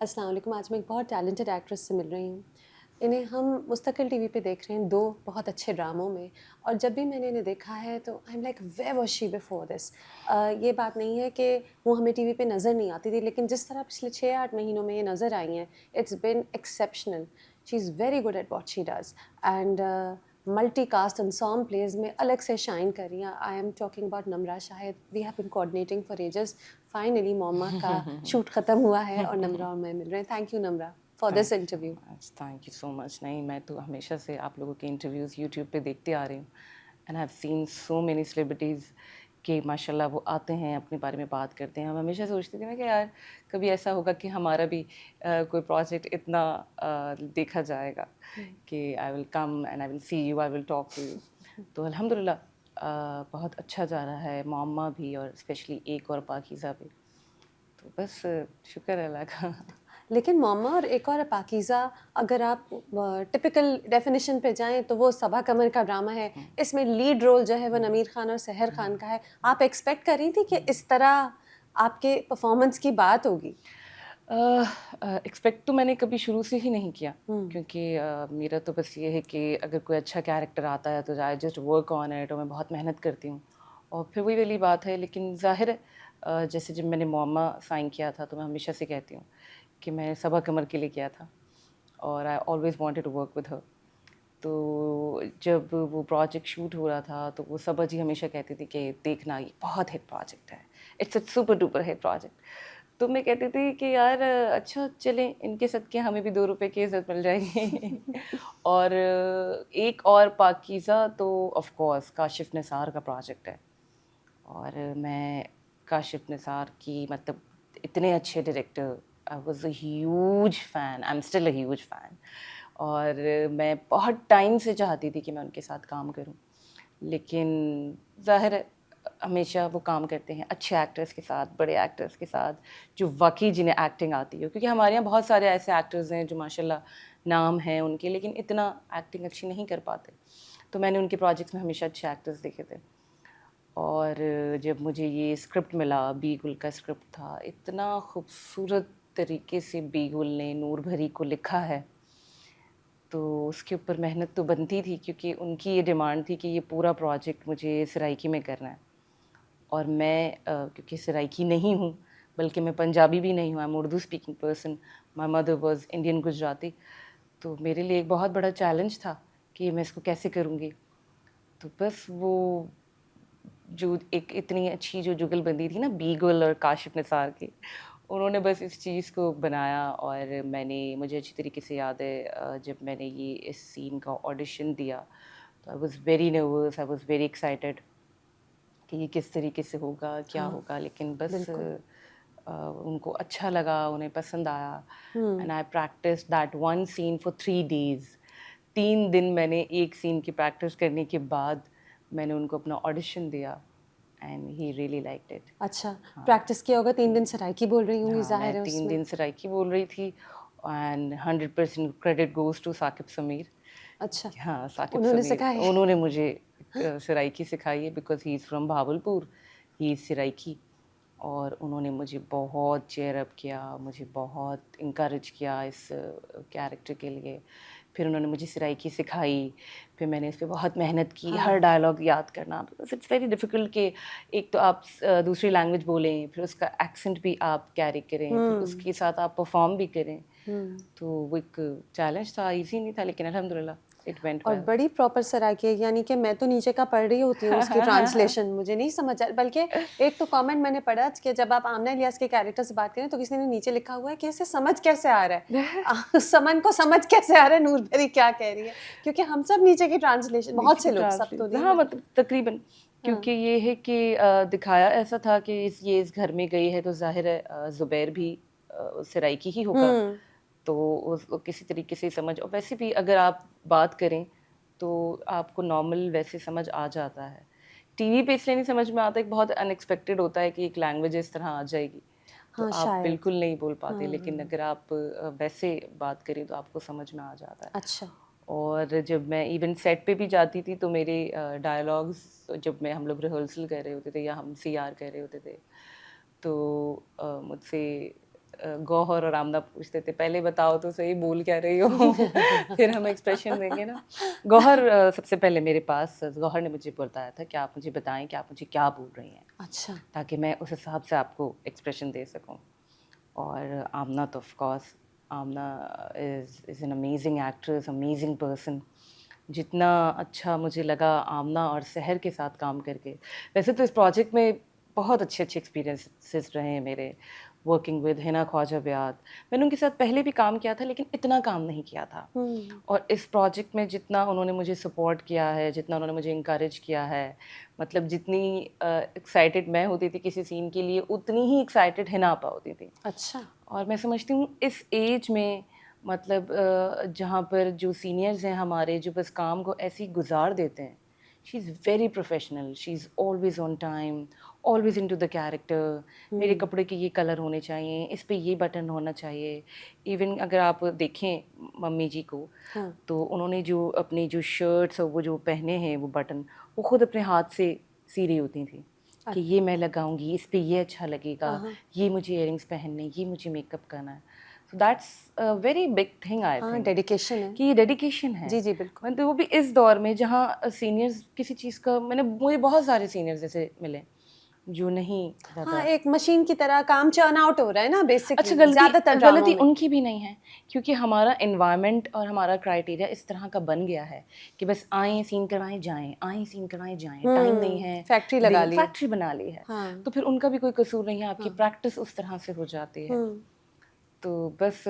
अस्सलाम वालेकुम। आज मैं एक बहुत टैलेंटेड एक्ट्रेस से मिल रही हूँ। इन्हें हम मुस्तकिल टीवी पे देख रहे हैं 2 बहुत अच्छे ड्रामों में, और जब भी मैंने इन्हें देखा है तो I am like where was she before this. ये बात नहीं है कि वो हमें टीवी पे नज़र नहीं आती थी, लेकिन जिस तरह पिछले 6-8 महीनों में ये नज़र आई हैं, it's been exceptional. She is very good at what she does and multi cast ensemble plays में अलग से शाइन कर रही हैं। I am talking about Namra Shahid. We have been coordinating for ages. Finally mamma का शूट ख़त्म हुआ है और नम्रा और मैं मिल रहे हैं। Thank you Namra for this interview. Thank you so much. नहीं, मैं तो हमेशा से आप लोगों के इंटरव्यूज़ यूट्यूब पे देखते आ रही हूँ and I have seen so many celebrities कि माशाल्लाह वो आते हैं, अपने बारे में बात करते हैं। हम हमेशा सोचती थी ना कि यार कभी ऐसा होगा कि हमारा भी कोई प्रोजेक्ट इतना देखा जाएगा कि I will come and I will see you, I will talk to you. तो अल्हम्दुलिल्लाह बहुत अच्छा जा रहा है, मम्मा भी और स्पेशली एक और पाकीज़ा भी। तो बस शुक्र है अल्लाह का। लेकिन मम्मा और एक और पाकीज़ा, अगर आप टिपिकल डेफिनेशन पे जाएं तो वो सबा कमर का ड्रामा है। इसमें लीड रोल जो है वो नमीर खान और सहर खान का है। आप एक्सपेक्ट कर रही थी कि इस तरह आपके परफॉर्मेंस की बात होगी? एक्सपेक्ट तो मैंने कभी शुरू से ही नहीं किया, हम्म। क्योंकि मेरा तो बस ये है कि अगर कोई अच्छा कैरेक्टर आता है तो I just work on it, और मैं बहुत मेहनत करती हूँ और फिर वही वाली बात है। लेकिन ज़ाहिर है जैसे जब मैंने मोमा साइन किया था तो मैं हमेशा से कहती हूँ कि मैं सबा कमर के लिए किया था और I always wanted to work with her. तो जब वो प्रोजेक्ट शूट हो रहा था तो वो सबा जी हमेशा कहती थी कि देखना ये बहुत हिट प्रोजेक्ट है, it's a super duper hit project. तो मैं कहती थी कि यार अच्छा चलें, इनके सदके हमें भी 2 रुपए की इज़्ज़त मिल जाएगी। और एक और पाकीज़ा तो ऑफ़ कोर्स काशिफ़ निसार का प्रोजेक्ट है और मैं काशिफ़ निसार की मतलब इतने अच्छे director, I was a huge fan, I am still a huge fan. और मैं बहुत टाइम से चाहती थी कि मैं उनके साथ काम करूं, लेकिन ज़ाहिर है हमेशा वो काम करते हैं अच्छे एक्टर्स के साथ, बड़े एक्टर्स के साथ, जो वाकई जिन्हें एक्टिंग आती हो, क्योंकि हमारे यहाँ बहुत सारे ऐसे एक्टर्स हैं जो माशाल्लाह नाम है उनके, लेकिन इतना एक्टिंग अच्छी नहीं कर पाते। तो मैंने उनके प्रोजेक्ट्स में हमेशा अच्छे एक्टर्स देखे थे। और जब मुझे ये स्क्रिप्ट मिला, बी गुल का स्क्रिप्ट था, इतना खूबसूरत तरीके से बी गुल ने नूर भरी को लिखा है, तो उसके ऊपर मेहनत तो बनती थी, क्योंकि उनकी ये डिमांड थी कि ये पूरा प्रोजेक्ट मुझे सराइकी में करना है। और मैं क्योंकि सराइकी नहीं हूँ, बल्कि मैं पंजाबी भी नहीं हूँ, I am Urdu speaking person, my mother was Indian Gujarati. तो मेरे लिए एक बहुत बड़ा चैलेंज था कि मैं इसको कैसे करूँगी। तो बस वो जो एक इतनी अच्छी जो जुगलबंदी थी ना बीगल और काशिफ निसार की, उन्होंने बस इस चीज़ को बनाया। और मुझे अच्छी तरीके से याद है जब मैंने ये इस सीन का ऑडिशन दिया तो I was very nervous, I was very excited कि ये किस तरीके से होगा, क्या हाँ, होगा। लेकिन बस बिल्कुल। उनको अच्छा लगा, उन्हें पसंद आया हम्म। And I practice that one scene for 3 days. 3 दिन मैंने एक सीन की प्रैक्टिस करने के बाद मैंने उनको अपना ऑडिशन दिया and he really liked it. अच्छा, हाँ, प्रैक्टिस किया होगा, 3 दिन सराइकी बोल रही होंगी, हाँ, मैं ज़ाहिर है 3 उसमें। दिन सराइकी बोल रही थी and 100% credit goes to Saqib Sameer. अच्छा, हाँ, साकिब उन्होंने समीर सिखाए? उन्होंने मुझे सराइकी सिखाई है, because he is from Bahawalpur, he is Saraiki. और उन्होंने मुझे बहुत चीयर अप किया, मुझे बहुत इनकरेज किया इस कैरेक्टर के लिए। फिर उन्होंने मुझे सराइकी सिखाई, फिर मैंने इस पे बहुत मेहनत की, हर हाँ। डायलॉग याद करना, बिकॉज़ इट्स वेरी डिफ़िकल्ट कि एक तो आप दूसरी लैंग्वेज बोलें, फिर उसका एक्सेंट भी आप कैरी करें, फिर हम्म। उसके साथ आप परफ़ॉर्म भी करें। हम्म। तो वो एक चैलेंज था, ईज़ी नहीं था, लेकिन अल्हम्दुलिल्लाह इट वेंट और वेल। बड़ी प्रॉपर सराइकी है, यानी कि मैं तो नीचे का पढ़ रही होती हूँ उसकी ट्रांसलेशन, मुझे नहीं समझ आ, बल्कि एक तो कमेंट मैंने पढ़ा कि जब आप आमना इलियास के कैरेक्टर से बात करें तो किसी ने नीचे लिखा हुआ है कि इसे समझ कैसे आ रहा है। समन को समझ कैसे आ रहा है नूर बेरी क्या कह रही है, क्योंकि हम सब नीचे की ट्रांसलेशन, बहुत नीचे से की लोग, सब तो ट्रांसलेशन, नहीं हाँ, मैं। मतलब तकरीबन, हाँ। क्योंकि ये है कि दिखाया ऐसा था कि इस घर में गई है तो ज़ाहिर है ज़ुबैर भी सराइकी ही होगा। हम्म। तो उसको किसी तरीके से समझ, और वैसे भी अगर आप बात करें तो आपको नॉर्मल वैसे समझ आ जाता है। टीवी पे इसलिए नहीं समझ में आता, एक बहुत अनएक्सपेक्टेड होता है कि एक लैंग्वेज इस तरह आ जाएगी, तो हाँ, आप शायद। बिल्कुल नहीं बोल पाते। हाँ, लेकिन हाँ। अगर आप वैसे बात करें तो आपको समझ में आ जाता है। अच्छा। और जब मैं इवन सेट पे भी जाती थी तो मेरे डायलॉग्स, जब मैं हम लोग रिहर्सल कर रहे होते थे या हम सीआर कर रहे होते थे, तो मुझसे गौहर और आमना पूछते थे पहले बताओ तो सही बोल क्या रही हो फिर हम एक्सप्रेशन देंगे ना। गौहर सबसे पहले मेरे पास गौहर ने मुझे बताया था कि आप मुझे बताएं कि आप मुझे क्या बोल रही हैं, अच्छा। ताकि मैं उस हिसाब से आपको एक्सप्रेशन दे सकूं। और आमना तो of course, Amna is an amazing actress, amazing person. जितना अच्छा मुझे लगा आमना और सहर के साथ काम करके, वैसे तो इस प्रोजेक्ट में बहुत अच्छे अच्छे एक्सपीरियंसेस रहे हैं मेरे, वर्किंग विद हिना ख्वाजा बियाद। मैंने उनके साथ पहले भी काम किया था लेकिन इतना काम नहीं किया था। और इस प्रोजेक्ट में जितना उन्होंने मुझे सपोर्ट किया है, जितना उन्होंने मुझे इंकरेज किया है, मतलब जितनी एक्साइटेड मैं होती थी किसी सीन के लिए, उतनी ही एक्साइटेड हिना आपा होती थी। अच्छा। और मैं समझती हूँ इस एज में, मतलब जहाँ पर जो सीनियर्स हैं हमारे, जो बस काम को ऐसे ही गुजार देते हैं, she is very professional, she is always on time, always into the character. मेरे कपड़े के ये कलर होने चाहिए, इस पे ये बटन होना चाहिए। इवन अगर आप देखें मम्मी जी को, हाँ। तो उन्होंने जो अपनी जो शर्ट्स और वो जो पहने हैं वो बटन, वो खुद अपने हाथ से सी रही होती थी कि ये मैं लगाऊंगी, इस पे ये अच्छा लगेगा, ये मुझे इयरिंग्स पहनने, ये मुझे मेकअप करना है। So that's a very big thing I हाँ, थिंक, डेडिकेशन है। कि ये डेडिकेशन है। जी, जी, बिल्कुल। मतलब वो भी इस दौर में जहाँ सीनियर्स किसी चीज़ का, मुझे बहुत सारे सीनियर्स जैसे मिले जो नहीं हाँ, ज़्यादा। एक मशीन की तरह काम चर्न आउट हो रहा है ना अच्छा, बेसिकली ज़्यादातर ड्रामों गलती में। उनकी भी नहीं है, क्योंकि हमारा एनवायरनमेंट और हमारा क्राइटेरिया इस तरह का बन गया है कि बस आएँ सीन करवाएं जाएं, आएँ सीन करवाएं जाएं, टाइम नहीं है, फैक्ट्री लगा ली है। फैक्ट्री बना ली है। हाँ। तो फिर उनका भी कोई कसूर नहीं है, आपकी प्रैक्टिस उस तरह से हो जाती है। तो बस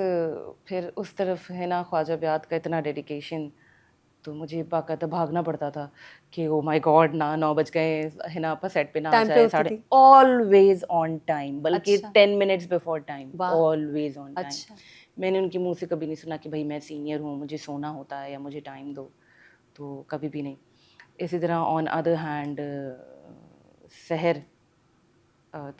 फिर उस तरफ है ना ख्वाजा बियाद का इतना डेडिकेशन, तो मुझे बाकायदा भागना पड़ता था कि ओ माय गॉड ना 9 बज गए, है ना आपा सेट पे ना आ टाइम पे जाए, होती साढ़े थी। ऑलवेज ऑन टाइम, बल्कि अच्छा। 10 मिनट्स बिफोर टाइम, वाह! Always on time. अच्छा। मैंने उनके मुंह से कभी नहीं सुना कि भाई मैं सीनियर हूँ, मुझे सोना होता है या मुझे टाइम दो, तो कभी भी नहीं। इसी तरह ऑन अदर हैंड सहर,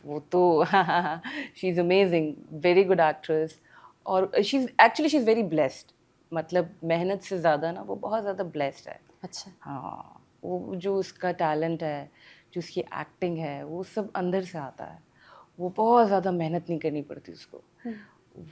वो तो she is amazing, very good actress. और शी इज़ वेरी ब्लेस्ड, मतलब मेहनत से ज़्यादा ना वो बहुत ज़्यादा ब्लेस्ड है। अच्छा। हाँ, वो जो उसका टैलेंट है, जो उसकी एक्टिंग है, वो सब अंदर से आता है। वो बहुत ज़्यादा मेहनत नहीं करनी पड़ती उसको,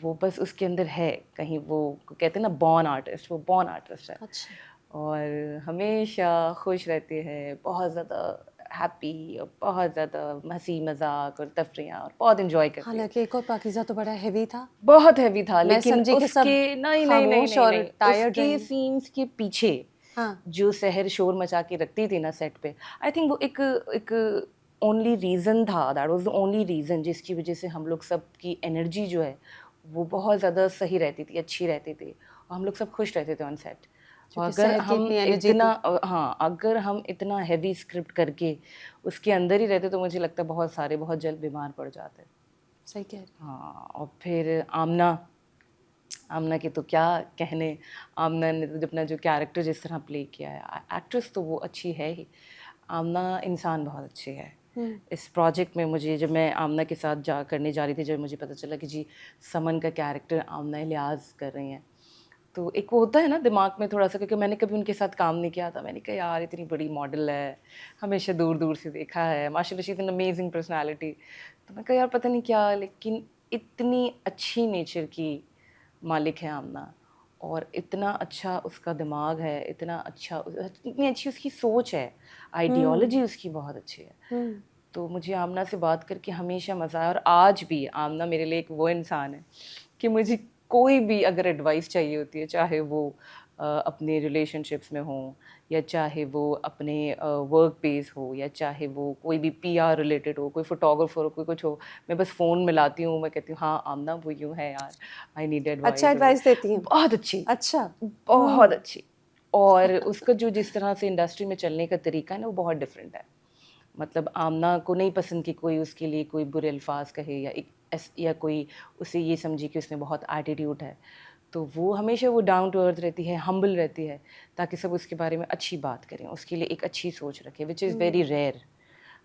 वो बस उसके अंदर है कहीं, वो कहते हैं ना बॉर्न आर्टिस्ट, वो बॉर्न आर्टिस्ट है। अच्छा। और हमेशा खुश रहती है, बहुत ज़्यादा हैप्पी, और बहुत ज़्यादा हंसी मजाक और तफरियाँ, और बहुत इन्जॉय करती है। हालाँकि एक और पाकीज़ा तो बड़ा हेवी था। बहुत हैवी था, मैं लेकिन समझी कि सब उसके नहीं नहीं नहीं खामोश नहीं और नहीं, टायर्ड उसके रहे। सीन्स के पीछे हाँ। जो सहर शोर मचा के रखती थी ना सेट पे, आई थिंक वो एक एक ओनली रीज़न था, that was the only reason जिसकी वजह से हम लोग सब की एनर्जी जो है वो बहुत ज़्यादा सही रहती थी, अच्छी रहती थी, और हम लोग सब खुश रहते थे ऑन सेट। और क्योंकि अगर शहर की हम इतनी एनर्जी इतना थी। हाँ, अगर हम इतना हैवी स्क्रिप्ट करके उसके अंदर ही रहते तो मुझे लगता है बहुत सारे बहुत जल्द बीमार पड़ जाते। सही कह रही हैं। हाँ, और फिर आमना, आमना के तो क्या कहने। आमना ने तो अपना जो कैरेक्टर जिस तरह प्ले किया है, एक्ट्रेस तो वो अच्छी है ही, आमना इंसान बहुत अच्छी है। इस प्रोजेक्ट में मुझे, जब मैं आमना के साथ करने जा रही थी, जब मुझे पता चला कि जी समन का कैरेक्टर आमना इलियास कर रही हैं, तो एक वो होता है ना दिमाग में थोड़ा सा, क्योंकि मैंने कभी उनके साथ काम नहीं किया था। मैंने कहा यार इतनी बड़ी मॉडल है, हमेशा दूर दूर से देखा है, माशाल्लाह she is an amazing personality. तो मैं कहा यार पता नहीं क्या, लेकिन इतनी अच्छी नेचर की मालिक है आमना, और इतना अच्छा उसका दिमाग है, इतना अच्छा, इतनी अच्छी उसकी सोच है, आइडियोलॉजी उसकी बहुत अच्छी है। तो मुझे आमना से बात करके हमेशा मज़ा आया, और आज भी आमना मेरे लिए एक वो इंसान है कि मुझे कोई भी अगर एडवाइस चाहिए होती है, चाहे वो अपने रिलेशनशिप्स में हो, या चाहे वो अपने वर्क बेस हो, या चाहे वो कोई भी पीआर रिलेटेड हो, कोई फोटोग्राफर हो, कोई कुछ हो, मैं बस फ़ोन मिलाती हूँ, मैं कहती हूँ हाँ आमना वो यूँ है यार, आई नीड अच्छा एडवाइस। एडवाइस देती हैं। बहुत अच्छी, अच्छा। बहुत अच्छी। और उसका जो जिस तरह से इंडस्ट्री में चलने का तरीका है ना, वो बहुत डिफरेंट है। मतलब आमना को नहीं पसंद कि कोई उसके लिए कोई बुरे अल्फाज कहे, या कोई उसे ये समझे कि उसमें बहुत एटीट्यूड है। तो वो हमेशा वो डाउन टू अर्थ रहती है, हम्बल रहती है, ताकि सब उसके बारे में अच्छी बात करें, उसके लिए एक अच्छी सोच रखें, विच इज़ वेरी रेयर।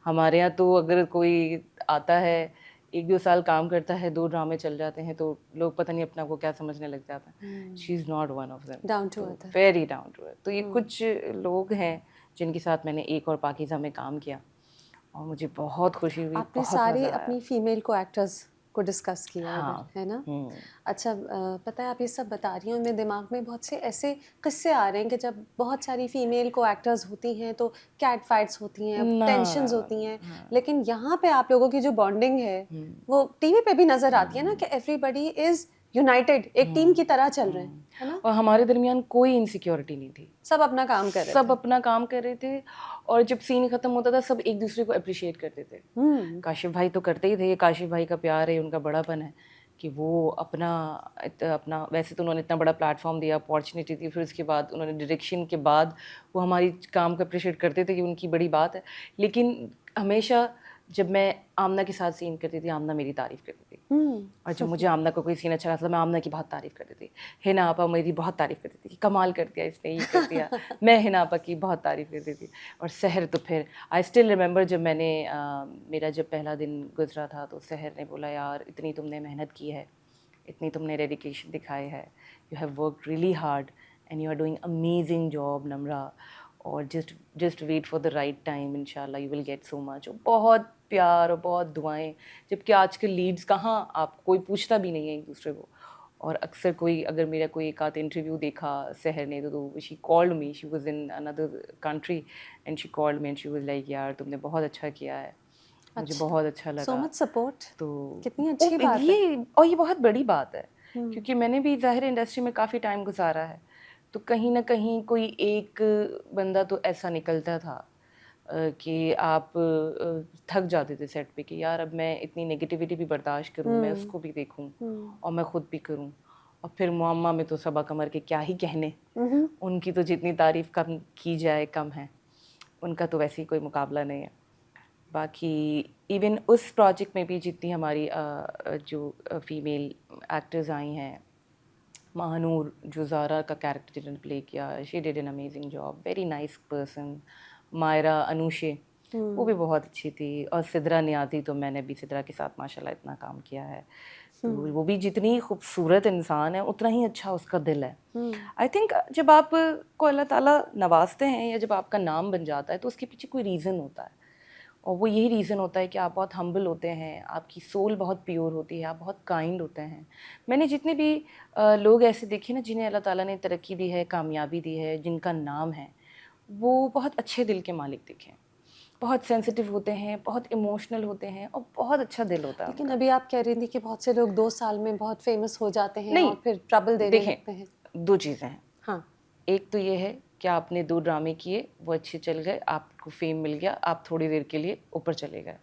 हमारे यहाँ तो अगर कोई आता है, 1-2 साल काम करता है, 2 ड्रामे चल जाते हैं, तो लोग पता नहीं अपने आप को क्या समझने लग जाते हैं। She is not one of them. Down to तो अर्थ है। Very down to earth. तो ये कुछ लोग हैं जिनके साथ मैंने एक और पाकीज़ा में काम किया, और मुझे बहुत खुशी हुई, आपने बहुत सारे मज़ा आया। अपनी फीमेल को एक्टर्स को डिस्कस किया हाँ। अगर, है ना? अच्छा, पता है आप ये सब बता रही हो, मेरे दिमाग में बहुत से ऐसे किस्से आ रहे हैं कि जब बहुत सारी फीमेल को एक्टर्स होती हैं तो कैट फाइट्स होती हैं, ना टेंशन्स होती हैं, लेकिन यहाँ पे आप लोगों की जो बॉन्डिंग है वो टीवी पे भी नजर आती है ना, कि एवरीबडी इज यूनाइटेड, एक टीम की तरह चल रहे हैं, है ना? और हमारे दरमियान कोई इनसिक्योरिटी नहीं थी, सब अपना काम कर रहे सब थे। अपना काम कर रहे थे। और जब सीन खत्म होता था सब एक दूसरे को अप्रिशिएट करते थे। काशिफ भाई तो करते ही थे, ये काशिफ भाई का प्यार है, उनका बड़ापन है कि वो अपना वैसे तो उन्होंने इतना बड़ा प्लेटफॉर्म दिया, अपॉर्चुनिटी दी, फिर उसके बाद उन्होंने डायरेक्शन के बाद वो हमारी काम को अप्रिशिएट करते थे कि उनकी बड़ी बात है। लेकिन हमेशा जब मैं आमना के साथ सीन करती थी, आमना मेरी तारीफ़ करती थी। और जब मुझे आमना का कोई सीन अच्छा लगता था, मैं आमना की बहुत तारीफ़ करती थी। हिना आपा मेरी बहुत तारीफ़ करती थी कि कमाल कर दिया इसने, ये कर दिया। मैं हिना आपा की बहुत तारीफ़ करती थी। और सहर तो फिर आई स्टिल रिमेंबर, जब मैंने मेरा जब पहला दिन गुजरा था तो सहर ने बोला, यार इतनी तुमने मेहनत की है, इतनी तुमने डेडिकेशन दिखाई है, you have worked really hard and you are doing amazing job Namra, और just wait for the right time, इंशाल्लाह you will get so much. और बहुत प्यार और बहुत दुआएं, जबकि आजकल लीड्स कहाँ, आप कोई पूछता भी नहीं है एक दूसरे को। और अक्सर कोई अगर मेरा कोई एक आध इंटरव्यू देखा सहर ने तो she called me, she was in another country and she called me and she was like, यार तुमने बहुत अच्छा किया है, मुझे अच्छा, बहुत अच्छा सो लगा। मच सपोर्ट, तो कितनी अच्छी बात है। ये बहुत बड़ी बात है, क्योंकि मैंने भी ज़ाहिर इंडस्ट्री में काफ़ी टाइम गुजारा है, तो कहीं ना कहीं कोई एक बंदा तो ऐसा निकलता था कि आप थक जाते थे सेट पे कि यार अब मैं इतनी नेगेटिविटी भी बर्दाश्त करूं, मैं उसको भी देखूं और मैं खुद भी करूं। और फिर मुअम्मा में तो सबा कमर के क्या ही कहने, उनकी तो जितनी तारीफ़ कम की जाए कम है, उनका तो वैसे ही कोई मुकाबला नहीं है। बाकी इवन उस प्रोजेक्ट में भी जितनी हमारी जो फीमेल एक्टर्स आई हैं, महानूर जो ज़ारा का कैरेक्टर जिन्होंने प्ले किया, she did an amazing job, very nice person. Maira Anushay वो भी बहुत अच्छी थी। और सिद्रा नियाज़ी, तो मैंने भी सिद्रा के साथ माशाल्लाह इतना काम किया है, तो वो भी जितनी खूबसूरत इंसान है उतना ही अच्छा उसका दिल है। आई थिंक जब आप को अल्लाह ताला नवाजते हैं या जब आपका नाम बन जाता है तो उसके पीछे कोई रीज़न होता है, और वो यही रीज़न होता है कि आप बहुत हम्बल होते हैं, आपकी सोल बहुत प्योर होती है, आप बहुत काइंड होते हैं। मैंने जितने भी लोग ऐसे देखे ना जिन्हें अल्लाह ताला ने तरक्की दी है, कामयाबी दी है, जिनका नाम है, वो बहुत अच्छे दिल के मालिक दिखे हैं, बहुत सेंसिटिव होते हैं, बहुत इमोशनल होते हैं और बहुत अच्छा दिल होता है लेकिन उनका। अभी आप कह रही थी कि बहुत से लोग 2 साल में बहुत फेमस हो जाते हैं नहीं, और फिर ट्रबल देने देखें, लगते हैं। दो चीज़ें हैं। हाँ। एक तो ये है कि आपने 2 ड्रामे किए, वो अच्छे चल गए, आपको फेम मिल गया, आप थोड़ी देर के लिए ऊपर चले गए,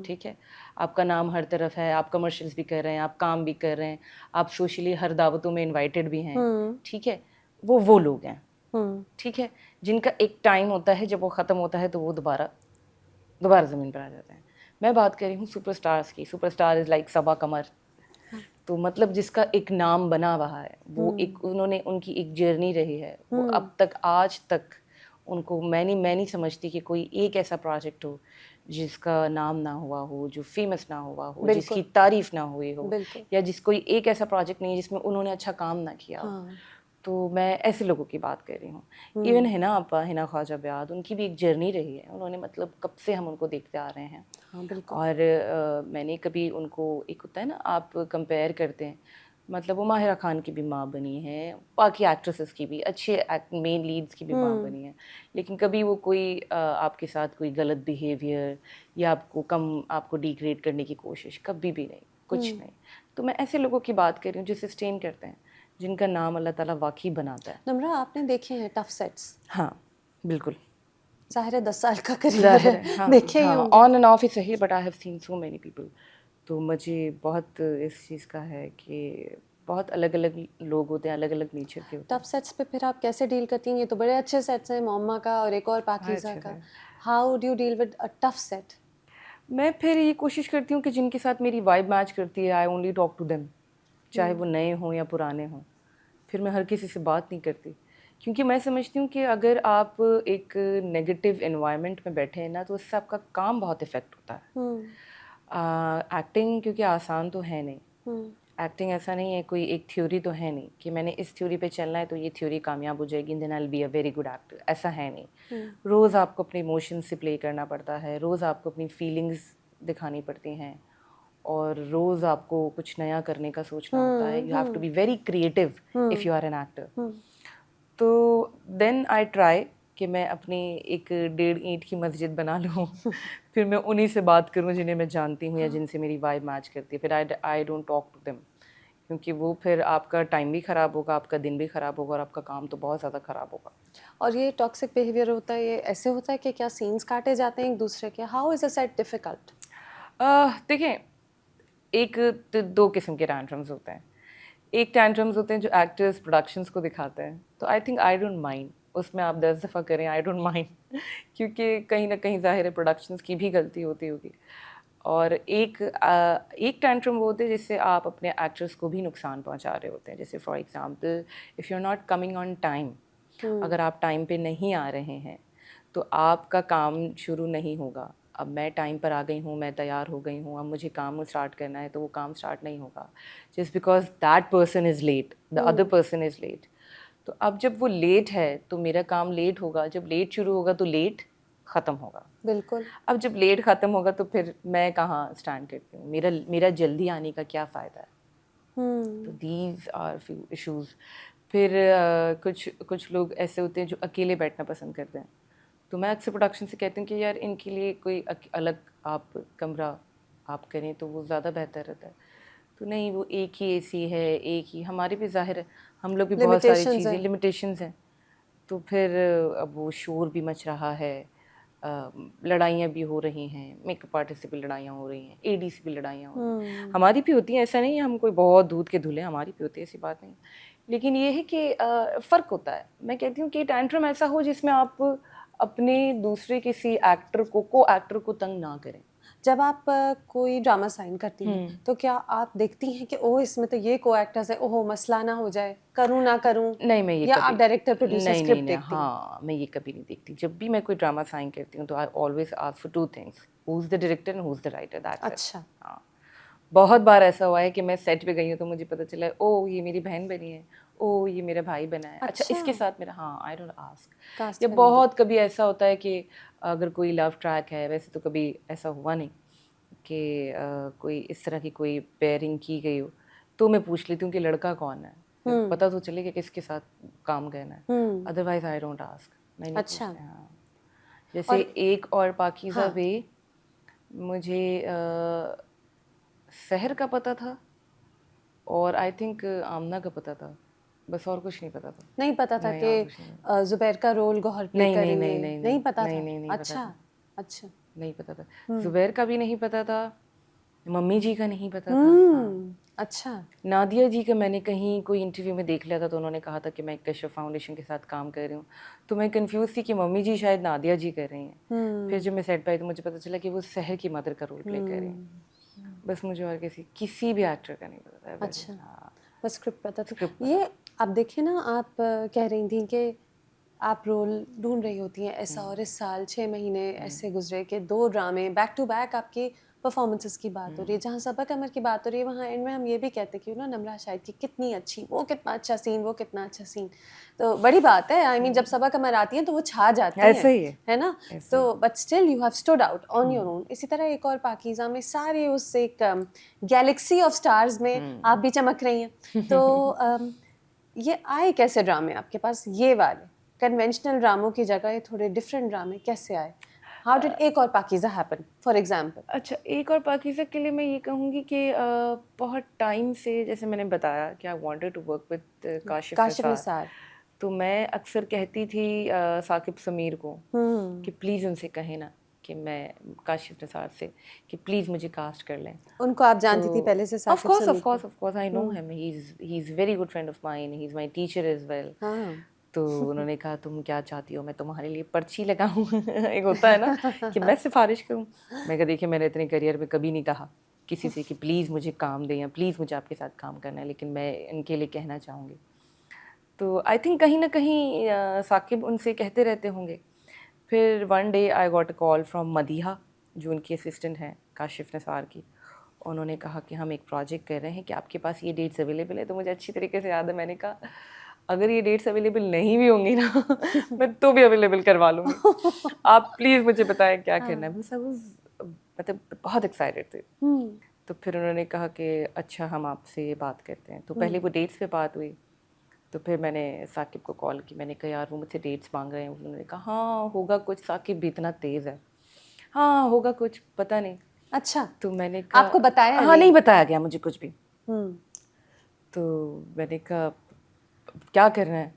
ठीक है? आपका नाम हर तरफ है, आप कमर्शियल्स भी कर रहे हैं, आप काम भी कर रहे हैं, आप सोशली हर दावतों में इनवाइटेड भी हैं, ठीक है? वो लोग हैं, ठीक है? जिनका एक टाइम होता है, जब वो ख़त्म होता है तो वो दोबारा ज़मीन पर आ जाते हैं। मैं बात कर रही हूँ सुपरस्टार्स की। सुपरस्टार इज़ लाइक सबा कमर, तो मतलब जिसका एक नाम बना हुआ है, वो एक उन्होंने उनकी एक जर्नी रही है, वो अब तक आज तक उनको मैं नहीं समझती कि कोई एक ऐसा प्रोजेक्ट हो जिसका नाम ना हुआ हो, जो फेमस ना हुआ हो, जिसकी तारीफ ना हुई हो, या कोई एक ऐसा प्रोजेक्ट नहीं है जिसमें उन्होंने अच्छा काम ना किया हो। तो मैं ऐसे लोगों की बात कर रही हूँ। इवन हिना आपा, हिना ख्वाजा ब्याद, उनकी भी एक जर्नी रही है, उन्होंने मतलब कब से हम उनको देखते आ रहे हैं। हाँ, बिल्कुल। और मैंने कभी उनको, एक होता है ना आप कंपेयर करते हैं, मतलब वो माहिरा खान की भी माँ बनी है, बाकी एक्ट्रेसेस की भी, अच्छे मेन लीड्स की भी माँ बनी है, लेकिन कभी वो कोई आपके साथ कोई गलत बिहेवियर या आपको डिग्रेड करने की कोशिश कभी भी नहीं, कुछ नहीं। तो मैं ऐसे लोगों की बात कर रही हूँ जो सस्टेन करते हैं, जिनका नाम अल्लाह ताला वाकई बनाता है। नम्रा, आपने देखे हैं टफ सेट्स? हाँ बिल्कुल, ज़ाहिर है 10 साल का करियर ज़ाहिर है, है, हाँ देखे ही हाँ, होंगे। ऑन एंड ऑफ ही सही, but I have seen so many people. तो मुझे बहुत इस चीज़ का है कि बहुत अलग अलग लोग होते हैं, अलग अलग नेचर के होते टफ सेट्स पे फिर आप कैसे डील करती हैं? ये तो बड़े अच्छे सेट्स हैं, मोम्मा का और एक और पाकीज़ा का। How do you deal with a tough set? मैं फिर ये कोशिश करती हूँ कि जिनके साथ मेरी वाइब मैच करती है, I only talk to them, चाहे वो नए हों या पुराने हों। फिर मैं हर किसी से बात नहीं करती, क्योंकि मैं समझती हूँ कि अगर आप एक नेगेटिव एनवायरनमेंट में बैठे हैं ना, तो उससे आपका काम बहुत इफ़ेक्ट होता है। एक्टिंग क्योंकि आसान तो है नहीं, एक्टिंग ऐसा नहीं है, कोई एक थ्योरी तो है नहीं कि मैंने इस थ्योरी पे चलना है तो ये थ्योरी कामयाब हो जाएगी, then I will be a very good actor, ऐसा है नहीं। रोज़ आपको अपने इमोशंस से प्ले करना पड़ता है, रोज़ आपको अपनी फीलिंग्स दिखानी पड़ती हैं, और रोज़ आपको कुछ नया करने का सोचना होता है. You have to be very creative if you are an actor. तो देन आई ट्राई कि मैं अपनी एक 1.5 ईंट की मस्जिद बना लूँ. फिर मैं उन्हीं से बात करूँ जिन्हें मैं जानती हूँ या जिनसे मेरी वाइब मैच करती है. फिर I don't talk to them, क्योंकि वो फिर आपका टाइम भी ख़राब होगा, आपका दिन भी ख़राब होगा और आपका काम तो बहुत ज़्यादा ख़राब होगा. और ये टॉक्सिक बिहेवियर होता है, ये ऐसे होता है कि क्या सीन्स काटे जाते हैं एक दूसरे के? How is a set difficult? देखें, एक दो किस्म के टैंट्रम्स होते हैं. एक टैंट्रम्स होते हैं जो एक्टर्स प्रोडक्शंस को दिखाते हैं, तो I think I don't mind. उसमें आप 10 दफ़ा करें, आई डोंट माइंड. क्योंकि कहीं ना कहीं ज़ाहिर है प्रोडक्शंस की भी गलती होती होगी. और एक टैंट्रम वो होते हैं जिससे आप अपने एक्टर्स को भी नुकसान पहुंचा रहे होते हैं. जैसे for example, if you are not coming on time, अगर आप टाइम पे नहीं आ रहे हैं तो आपका काम शुरू नहीं होगा. अब मैं टाइम पर आ गई हूँ, मैं तैयार हो गई हूँ, अब मुझे काम स्टार्ट करना है, तो वो काम स्टार्ट नहीं होगा just because that person is late, the other person is late. तो अब जब वो लेट है तो मेरा काम लेट होगा. जब लेट शुरू होगा तो लेट ख़त्म होगा. बिल्कुल. अब जब लेट ख़त्म होगा तो फिर मैं कहाँ स्टैंड करती हूँ. मेरा जल्दी आने का क्या फ़ायदा है. तो दीज आर फ्यू इश्यूज़. फिर कुछ लोग ऐसे होते हैं जो अकेले बैठना पसंद करते हैं. तो मैं अक्सर प्रोडक्शन से कहती हूँ कि यार इनके लिए कोई अलग आप कमरा आप करें तो वो ज़्यादा बेहतर रहता है. तो नहीं, वो एक ही एसी है, एक ही. हमारे भी ज़ाहिर है हम लोग भी बहुत सारी लिमिटेशंस चीज़ें, हैं. लिमिटेशंस हैं. तो फिर अब वो शोर भी मच रहा है, लड़ाइयाँ भी हो रही हैं, मेकअप आर्टिस्ट से भी लड़ाइयाँ हो रही हैं, एडी से भी लड़ाइयाँ हो रही हैं. हमारी भी होती हैं, ऐसा नहीं है हम कोई बहुत दूध के धुले, हमारी भी होती है, ऐसी बात नहीं. लेकिन ये है कि फ़र्क होता है. मैं कहती हूँ कि टैंट्रम ऐसा हो जिसमें आप अपने दूसरे किसी एक्टर को एक्टर को तंग ना करें. जब आप कोई ड्रामा साइन करती हैं तो क्या आप देखती हैं कि ओह इसमें तो ये को एक्टर्स है, ओह मसला ना हो जाए, करूँ ना करूँ, नहीं, मैं ये या कभी आप डायरेक्टर प्रोड्यूसर नहीं, स्क्रिप्ट नहीं, देखती हैं? हाँ, मैं ये कभी नहीं देखती. जब भी मैं कोई ड्रामा साइन करती हूँ तो I always ask for 2 things, who is the director and who is the writer, that's it. अच्छा. हाँ. बहुत बार ऐसा हुआ है कि मैं सेट पे गई हूँ तो मुझे पता चला है, ओह ये मेरी बहन बनी है, ओह ये मेरा भाई बना है, अच्छा अच्छा. इसके साथ मेरा. हाँ, आई डोंट आस्क. कास्ट या करने दे. बहुत कभी ऐसा होता है कि अगर कोई लव ट्रैक है, वैसे तो कभी ऐसा हुआ नहीं कि कोई इस तरह की कोई पेयरिंग की गई हो, तो मैं पूछ लेती हूँ कि लड़का कौन है, फिर पता तो चले कि किसके साथ काम करना है. अदरवाइज आई डोंट आस्क, मैं नहीं अच्छा. पूछती. हाँ. जैसे और एक और पाकीज़ा हाँ, भी मुझे सहर का पता था और आई थिंक आमना का पता था, बस और कुछ नहीं पता था. नहीं पता था नहीं, कि और कुछ नहीं. ज़ुबैर का रोल गौहर प्ले नहीं, नहीं, करेंगे, नहीं, नहीं, नहीं नहीं, पता नहीं, था? नहीं, नहीं पता अच्छा. था. अच्छा. नहीं पता था. ज़ुबैर का भी नहीं पता था, मम्मी जी का नहीं पता था. हाँ. अच्छा. नादिया जी का मैंने कहीं कोई इंटरव्यू में देख लिया था, तो उन्होंने कहा था कि मैं कश्यप फाउंडेशन के साथ काम कर रही हूँ. तो मैं कंफ्यूज थी कि मम्मी जी शायद नादिया जी कर रही हैं. फिर जब मैं सेट पे आई तो मुझे पता चला कि वो सहर की मदर का रोल प्ले कर रही हैं. बस मुझे और किसी भी एक्टर का नहीं पता था. अच्छा. हाँ, बस स्क्रिप्ट पता थी. स्क्रिप्ट पता ये था. आप देखिए ना, आप कह रही थी कि आप रोल ढूंढ रही होती हैं ऐसा, और इस साल 6 महीने ऐसे गुजरे कि 2 ड्रामे बैक टू बैक आपकी परफॉर्मेंसेस की बात हो रही है. जहाँ सबा कमर की बात हो रही है वहाँ एंड में हम ये भी कहते हैं कि ना नमरा शाहिद की कितनी अच्छी, वो कितना अच्छा सीन, वो कितना अच्छा सीन. तो बड़ी बात है. आई मीन जब सबा कमर आती हैं तो वो छा जाती ऐसा ही है ना. ऐसा तो but still you have stood out on your own. इसी तरह एक और पाकीज़ा में सारे उस एक गैलेक्सी ऑफ स्टार्स में आप भी चमक रही हैं. तो ये आए कैसे ड्रामे आपके पास, ये वाले कन्वेंशनल ड्रामों की जगह ये थोड़े डिफरेंट ड्रामे कैसे आए? हाउ डिड एक और पाकीज़ा हैपन फॉर एग्जांपल? अच्छा, एक और पाकीज़ा के लिए मैं ये कहूँगी कि बहुत टाइम से, जैसे मैंने बताया कि I wanted to work with Kashif Kashif Nisar. Nisar. तो मैं अक्सर कहती थी साकिब समीर को कि प्लीज़ उनसे कहें ना कि मैं काशिफ निसार से कि प्लीज़ मुझे कास्ट कर लें. उनको आप जानती थी तो पहले से, of Saqib course of Sameer को? Course of course I know him. He is very good friend of mine, he is my teacher as well. हाँ. तो उन्होंने कहा तुम क्या चाहती हो, मैं तुम्हारे लिए पर्ची लगाऊं. एक होता है ना कि मैं सिफारिश करूं. मैं कहा देखिए, मैंने इतने करियर में कभी नहीं कहा किसी से कि प्लीज़ मुझे काम दें या प्लीज़ मुझे आपके साथ काम करना है, लेकिन मैं इनके लिए कहना चाहूँगी. तो आई थिंक कहीं ना कहीं साकिब उनसे कहते रहते होंगे. फिर one day I got a call from Madiha, जो उनकी असिस्टेंट हैं काशिफ निसार की. उन्होंने कहा कि हम एक प्रोजेक्ट कर रहे हैं कि आपके पास ये डेट्स अवेलेबल है. तो मुझे अच्छी तरीके से याद है, मैंने कहा अगर ये डेट्स अवेलेबल नहीं भी होंगी ना मैं तो भी अवेलेबल करवा लूँगी. आप प्लीज़ मुझे बताएं क्या करना है. बस आई वाज मतलब बहुत एक्साइटेड थे. तो फिर उन्होंने कहा कि अच्छा हम आपसे ये बात करते हैं। तो पहले वो डेट्स पे बात हुई, तो फिर मैंने साकिब को कॉल की, मैंने कहा यार वो मुझसे डेट्स मांग रहे हैं। उन्होंने कहा हाँ होगा कुछ, साकिब भी इतना तेज़ है, हाँ होगा कुछ, पता नहीं। अच्छा, तो मैंने आपको कहा बताया हाँ, नहीं? नहीं बताया गया मुझे कुछ भी। हम्म। तो मैंने कहा क्या करना है,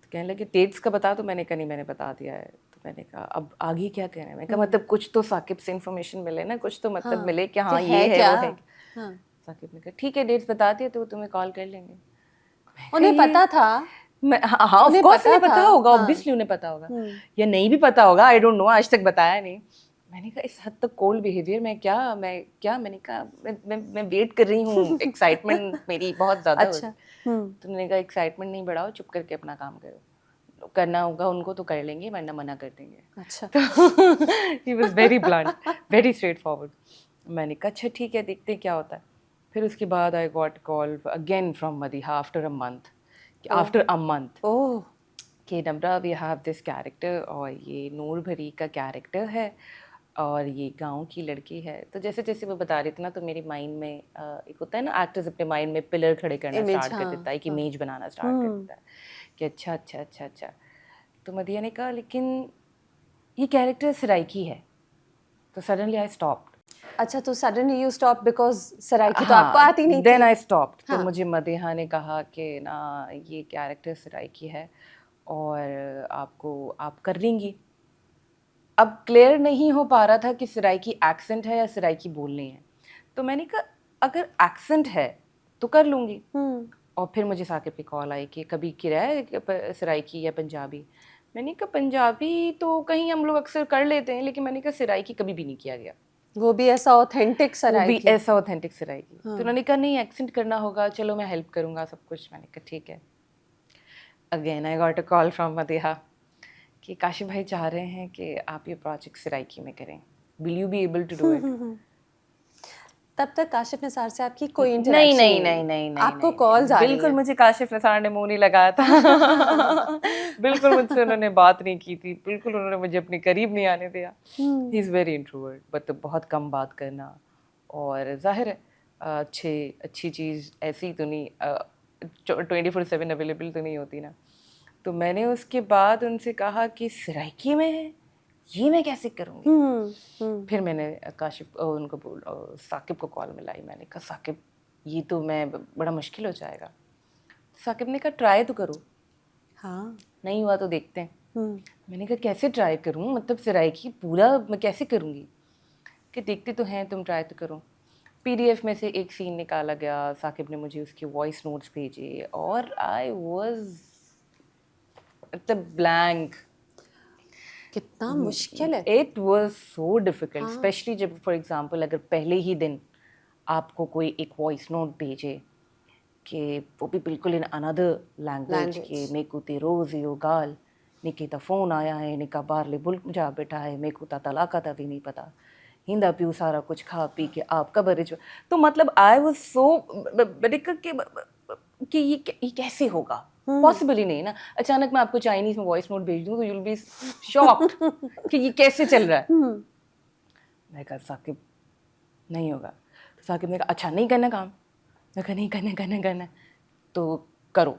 तो कहने लगे डेट्स का बता। तो मैंने कहा नहीं मैंने बता दिया है। तो मैंने कहा अब आगे क्या करना है। मैंने कहा मतलब कुछ तो साकिब से इन्फॉर्मेशन मिले ना, कुछ तो मतलब हाँ, मिले कि कि हाँ है ये है क्या? वो है। हाँ, साकिब ने कहा ठीक है डेट्स बता दिए तो वो तुम्हें कॉल कर लेंगे। मैं कहा उन्हें ये पता था? हाँ हाँ ऑफ उन्हें कोर्स पता उन्हें था? पता होगा, हाँ। ऑब्वियसली उन्हें पता होगा, हम्म। या नहीं भी पता होगा, आई डोंट नो, आज तक बताया नहीं। मैंने कहा इस हद तक कोल्ड बिहेवियर, मैंने कहा मैं वेट कर रही हूँ, एक्साइटमेंट मेरी बहुत ज़्यादा हो रही। अच्छा। हम्म। तो मैंने कहा एक्साइटमेंट नहीं बढ़ाओ, चुप करके अपना काम करो, करना होगा उनको तो कर लेंगे वरना मना कर देंगे। अच्छा। तो he was very blunt, very straight forward. मैंने कहा अच्छा ठीक है देखते हैं क्या होता है। फिर उसके बाद I got call again from Madiha after a month, oh. After a month oh. कि Namra we have this character, और ये नूर भरी का कैरेक्टर है और ये गांव की लड़की है। तो जैसे जैसे वो बता रही थी ना, तो मेरी माइंड में एक होता है ना एक्टर्स अपने माइंड में पिलर खड़े करना इमेज, स्टार्ट कर हाँ। देता है, एक हाँ। इमेज बनाना स्टार्ट कर हम्म। देता है कि अच्छा अच्छा अच्छा अच्छा। तो मदिया ने कहा लेकिन ये कैरेक्टर सराइकी है। तो सडनली आई स्टॉप्ड। अच्छा, तो suddenly you stop because Saraiki तो आपको हाँ आती नहीं देन थी? I stopped. तो हाँ। मुझे मदिहा ने कहा कि ना ये कैरेक्टर सराइकी है और आपको आप कर लेंगी। अब क्लियर नहीं हो पा रहा था कि सराइकी एक्सेंट है या सराइकी बोलनी है। तो मैंने कहा अगर एक्सेंट है तो कर लूँगी। हम्म। और फिर मुझे साकिब की कॉल आई कि कभी किया है सराइकी या पंजाबी। मैंने कहा पंजाबी तो कहीं हम लोग अक्सर कर लेते हैं, लेकिन मैंने कहा सराइकी कभी भी नहीं किया गया, वो भी ऐसा ऑथेंटिक वो भी सराइकी? ऐसा ऑथेंटिक सराइकी। तो हाँ। उन्होंने कहा नहीं एक्सेंट करना होगा, चलो मैं हेल्प करूँगा सब कुछ। मैंने कहा ठीक है। Again I got a call from Madiha कि काशिफ भाई चाह रहे हैं कि आप ये प्रोजेक्ट सराइकी में करें, will you be able to do it. तब तक काशिफ निसार से आपकी कोई नहीं इंटरेक्शन नहीं नहीं है? नहीं नहीं नहीं आपको नहीं कॉल्स नहीं आ रही बिल्कुल हैं? मुझे काशिफ निसार ने मुंह नहीं लगाया था। बिल्कुल मुझसे उन्होंने बात नहीं की थी, बिल्कुल उन्होंने मुझे अपने करीब नहीं आने दिया। ही इज़ वेरी इंट्रोवर्ट, बट बहुत कम बात करना। और जाहिर है अच्छी चीज़ ऐसी तो नहीं 24/7 अवेलेबल तो नहीं होती ना। तो मैंने उसके बाद उनसे कहा कि सराइकी में है, ये मैं कैसे करूँगी। हम्म। हम्म। फिर मैंने काशिफ उनको साकिब को कॉल मिलाई। मैंने कहा साकिब ये तो मैं बड़ा मुश्किल हो जाएगा। साकिब ने कहा ट्राई तो करो, हाँ। नहीं हुआ तो देखते हैं। हम्म। मैंने कहा कैसे ट्राई करूँ, मतलब सराइकी पूरा मैं कैसे करूँगी। कि देखते तो हैं तुम, ट्राई तो करो। पीडीएफ में से एक सीन निकाला गया, साकिब ने मुझे उसके वॉइस नोट्स भेजे और आई वाज मतलब ब्लैंक। कितना मुश्किल है! इट वाज सो डिफिकल्ट, हाँ। स्पेशली जब फॉर एग्जांपल अगर पहले ही दिन आपको कोई एक वॉइस नोट भेजे कि वो भी बिल्कुल इन अनदर लैंग्वेज के, लैंग्वेज। मेरे को ते रोज़ यो गाल निकी ता फ़ोन आया है, निका बाहरले मुल्क जा बैठा है, मेरे को ता तलाका ता भी नहीं पता, हिंदा प्यू सारा कुछ खा पी के आप कबर। तो मतलब आई वाज सो कि ये कैसे होगा, पॉसिबल ही नहीं ना। अचानक मैं आपको चाइनीज़ में वॉइस नोट भेज दूँ तो यू विल बी शॉक्ड कि ये कैसे चल रहा है। मैं कहा साकिब नहीं होगा। तो साकिब ने कहा अच्छा नहीं करना काम। मैं कहा नहीं करना करना करना। तो करो।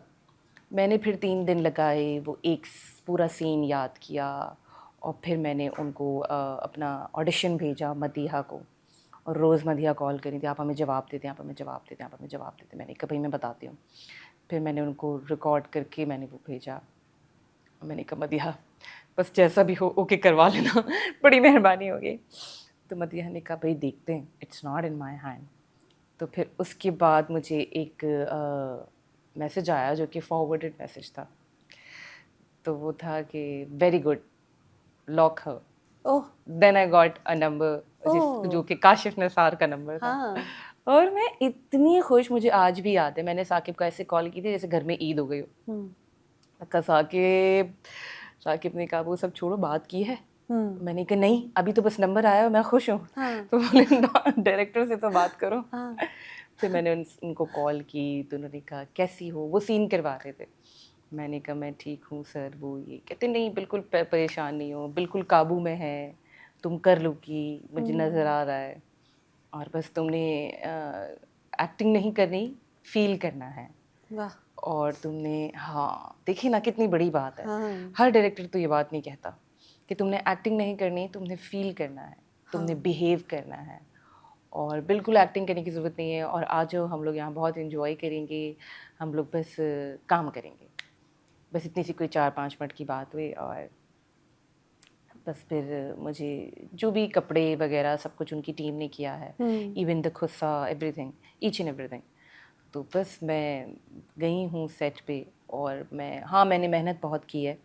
मैंने फिर 3 दिन लगाए, वो एक पूरा सीन याद किया और फिर मैंने उनको अपना ऑडिशन भेजा मदीहा को। और रोज़ मदीहा कॉल करी थी, आप हमें जवाब देते, आप हमें जवाब देते, आप हमें जवाब देते। मैंने कहा भाई मैं बताती हूँ। फिर मैंने उनको रिकॉर्ड करके मैंने वो भेजा। मैंने कहा मदीहा बस जैसा भी हो ओके करवा लेना, बड़ी मेहरबानी होगी। तो मदीहा ने कहा भाई देखते हैं, it's not in my hand. तो फिर उसके बाद मुझे एक मैसेज आया जो कि फॉरवर्डेड मैसेज था। तो वो था कि very good, lock her. Oh. Then I got a number जो ओह। कि काशिफ निसार का नंबर था। हाँ। और मैं इतनी खुश, मुझे आज भी याद है, मैंने साकिब का ऐसे कॉल की थी जैसे घर में ईद हो गई हो। हम्म। मैं कहा साकिब, साकिब ने कहा वो सब छोड़ो, बात की है। हम्म। मैंने कहा नहीं अभी तो बस नंबर आया, मैं खुश हूँ। हाँ। तो बोले डायरेक्टर से तो बात करो। हाँ। फिर मैंने उनको कॉल की तो उन्होंने कहा कैसी हो, वो सीन करवा रहे थे। मैंने कहा मैं ठीक हूँ सर, वो ये कहते नहीं बिल्कुल परेशान नहीं हो, बिल्कुल काबू में है, तुम कर लोगी, मुझे नज़र आ रहा है। और बस तुमने एक्टिंग नहीं करनी, फील करना है। वाह। और तुमने, हाँ देखिए ना कितनी बड़ी बात है। हाँ हर डायरेक्टर तो ये बात नहीं कहता कि तुमने एक्टिंग नहीं करनी, तुमने फील करना है, तुमने हाँ। बिहेव करना है। और बिल्कुल एक्टिंग करने की ज़रूरत नहीं है। और आज जो हम लोग यहाँ बहुत इन्जॉय करेंगे, हम लोग बस काम करेंगे। बस इतनी सी कोई 4-5 मिनट की बात हुई और बस फिर मुझे जो भी कपड़े वगैरह सब कुछ उनकी टीम ने किया है, even the khussa, everything, each and everything. तो बस मैं गई हूँ सेट पे और मैंने मेहनत बहुत की है।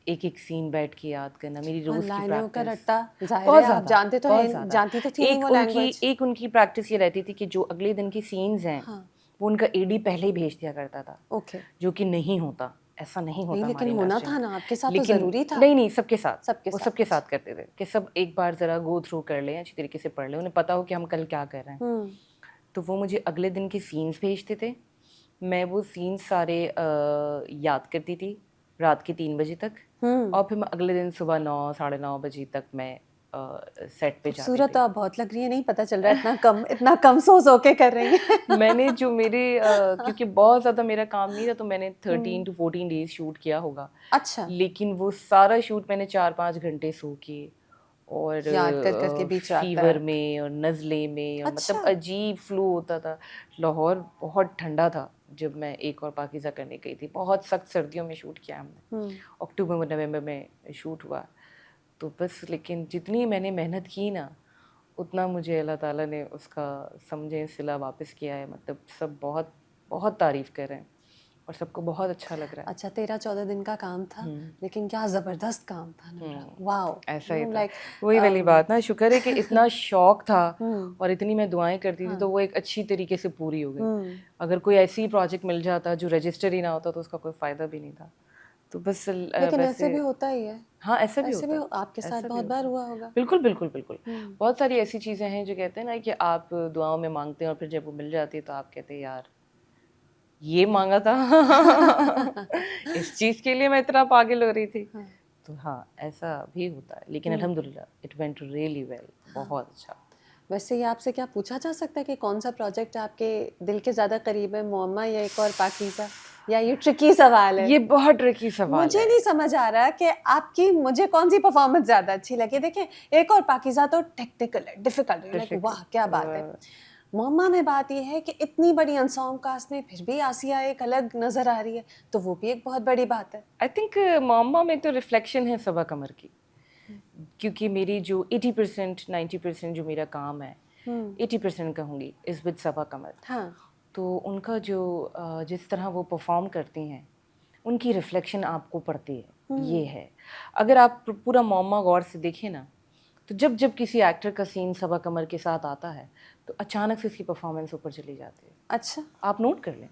एक एक सीन बैठ के याद करना, मेरी और रोज़ की लाइनों का प्रैक्टिस। रट्टा, जाहिर बहुत है आप ज़्यादा, जानते तो बहुत हैं, ज़्यादा। जानती तो थी नहीं वो लैंग्वेज। एक उनकी प्रैक्टिस ये रहती थी कि जो अगले दिन की सीन्स हैं, हाँ। वो उनका एडी पहले ही भेज दिया करता था, ओके। जो कि नहीं होता। ऐसा नहीं नहीं होता लेकिन हमारी होना इंडस्ट्री था में। ना, आपके साथ तो लेकिन ज़रूरी था। नहीं, सबके साथ। सबके वो साथ, सबके अच्छा। साथ करते थे कि सब एक बार ज़रा गो थ्रू कर लें, अच्छी तरीके से पढ़ लें, उन्हें पता हो कि हम कल क्या कर रहे हैं। तो वो मुझे अगले दिन के सीन्स भेजते थे। मैं वो सीन्स सारे याद करती थी रात के 3 बजे तक। और फिर मैं अगले दिन सुबह 9, साढ़े 9 बजे तक मैं सेट पे जाती खूबसूरत थी। तो आप बहुत लग रही है, नहीं पता चल रहा है इतना कम सो के कर रही हैं। मैंने जो मेरे क्योंकि बहुत ज़्यादा मेरा काम नहीं था, तो मैंने 13 to 14 डेज शूट किया होगा। अच्छा। लेकिन वो सारा शूट मैंने 4-5 घंटे सो के और याद कर करके बीच रात फीवर तक। में और नज़ले में, और मतलब अच्छा। अजीब फ्लू होता था। लाहौर बहुत ठंडा था जब मैं एक और पाकीज़ा करने गई थी। बहुत सख्त सर्दियों में शूट किया हमने। अक्टूबर नवंबर में शूट हुआ। तो बस लेकिन जितनी मैंने मेहनत की ना, उतना मुझे अल्लाह ताला ने उसका समझे सिला वापस किया है। मतलब सब बहुत बहुत तारीफ़ कर रहे हैं और सबको बहुत अच्छा लग रहा है। अच्छा, 13-14 दिन का काम था, लेकिन क्या ज़बरदस्त काम था नम्रा। वाओ। ऐसा ही नो था। लाइक वही वाली बात ना, शुक्र है कि इतना शौक था और इतनी मैं दुआएं करती थी, हाँ। तो वो एक अच्छी तरीके से पूरी हो गई। अगर कोई ऐसी प्रोजेक्ट मिल जाता जो रजिस्टर ही ना होता, तो उसका कोई फ़ायदा भी नहीं था। तो बस लेकिन ऐसे वैसे भी होता ही है। हाँ, ऐसा भी ऐसे भी होता है। आपके साथ ऐसा भी बहुत बार होता है। हुआ होगा। बिल्कुल, बिल्कुल, बिल्कुल। बहुत सारी ऐसी चीज़ें हैं जो कहते हैं ना कि आप दुआओं में माँगते हैं और फिर जब वो मिल जाती है तो आप कहते हैं यार, ये माँगा था। इस चीज़ के लिए मैं इतना पागल हो रही थी। तो हाँ, ऐसा भी होता है। लेकिन अल्हम्दुलिल्लाह इट वेंट रियली वेल। बहुत अच्छा। वैसे ये आपसे क्या पूछा जा सकता है कि कौन सा प्रोजेक्ट आपके दिल के ज़्यादा करीब है, मुअम्मा या एक और पाकीज़ा? या ये ट्रिकी सवाल है? ये बहुत ट्रिकी सवाल मुझे है। नहीं समझ आ रहा कि आपकी मुझे कौन सी परफॉर्मेंस ज़्यादा अच्छी लगी। देखिए, एक और पाकीज़ा तो टेक्निकल है, डिफिकल्ट है, लाइक वाह क्या बात है। मुअम्मा में बात ये है कि इतनी बड़ी एंसेम्बल कास्ट में फिर भी आसिया एक अलग नज़र आ रही है, तो वो भी एक बहुत बड़ी बात है। आई थिंक मम्मा में तो रिफ्लेक्शन है सबा कमर की। क्योंकि मेरी जो 80% 90% जो मेरा काम है, 80% कहूँगी इज़ विद सबा कमर। हाँ। तो उनका जो जिस तरह वो परफॉर्म करती हैं, उनकी रिफ्लेक्शन आपको पड़ती है, ये है। अगर आप पूरा मम्मा गौर से देखें ना, तो जब जब किसी एक्टर का सीन सबा कमर के साथ आता है, तो अचानक से उसकी परफॉर्मेंस ऊपर चली जाती है। अच्छा। आप नोट कर लें।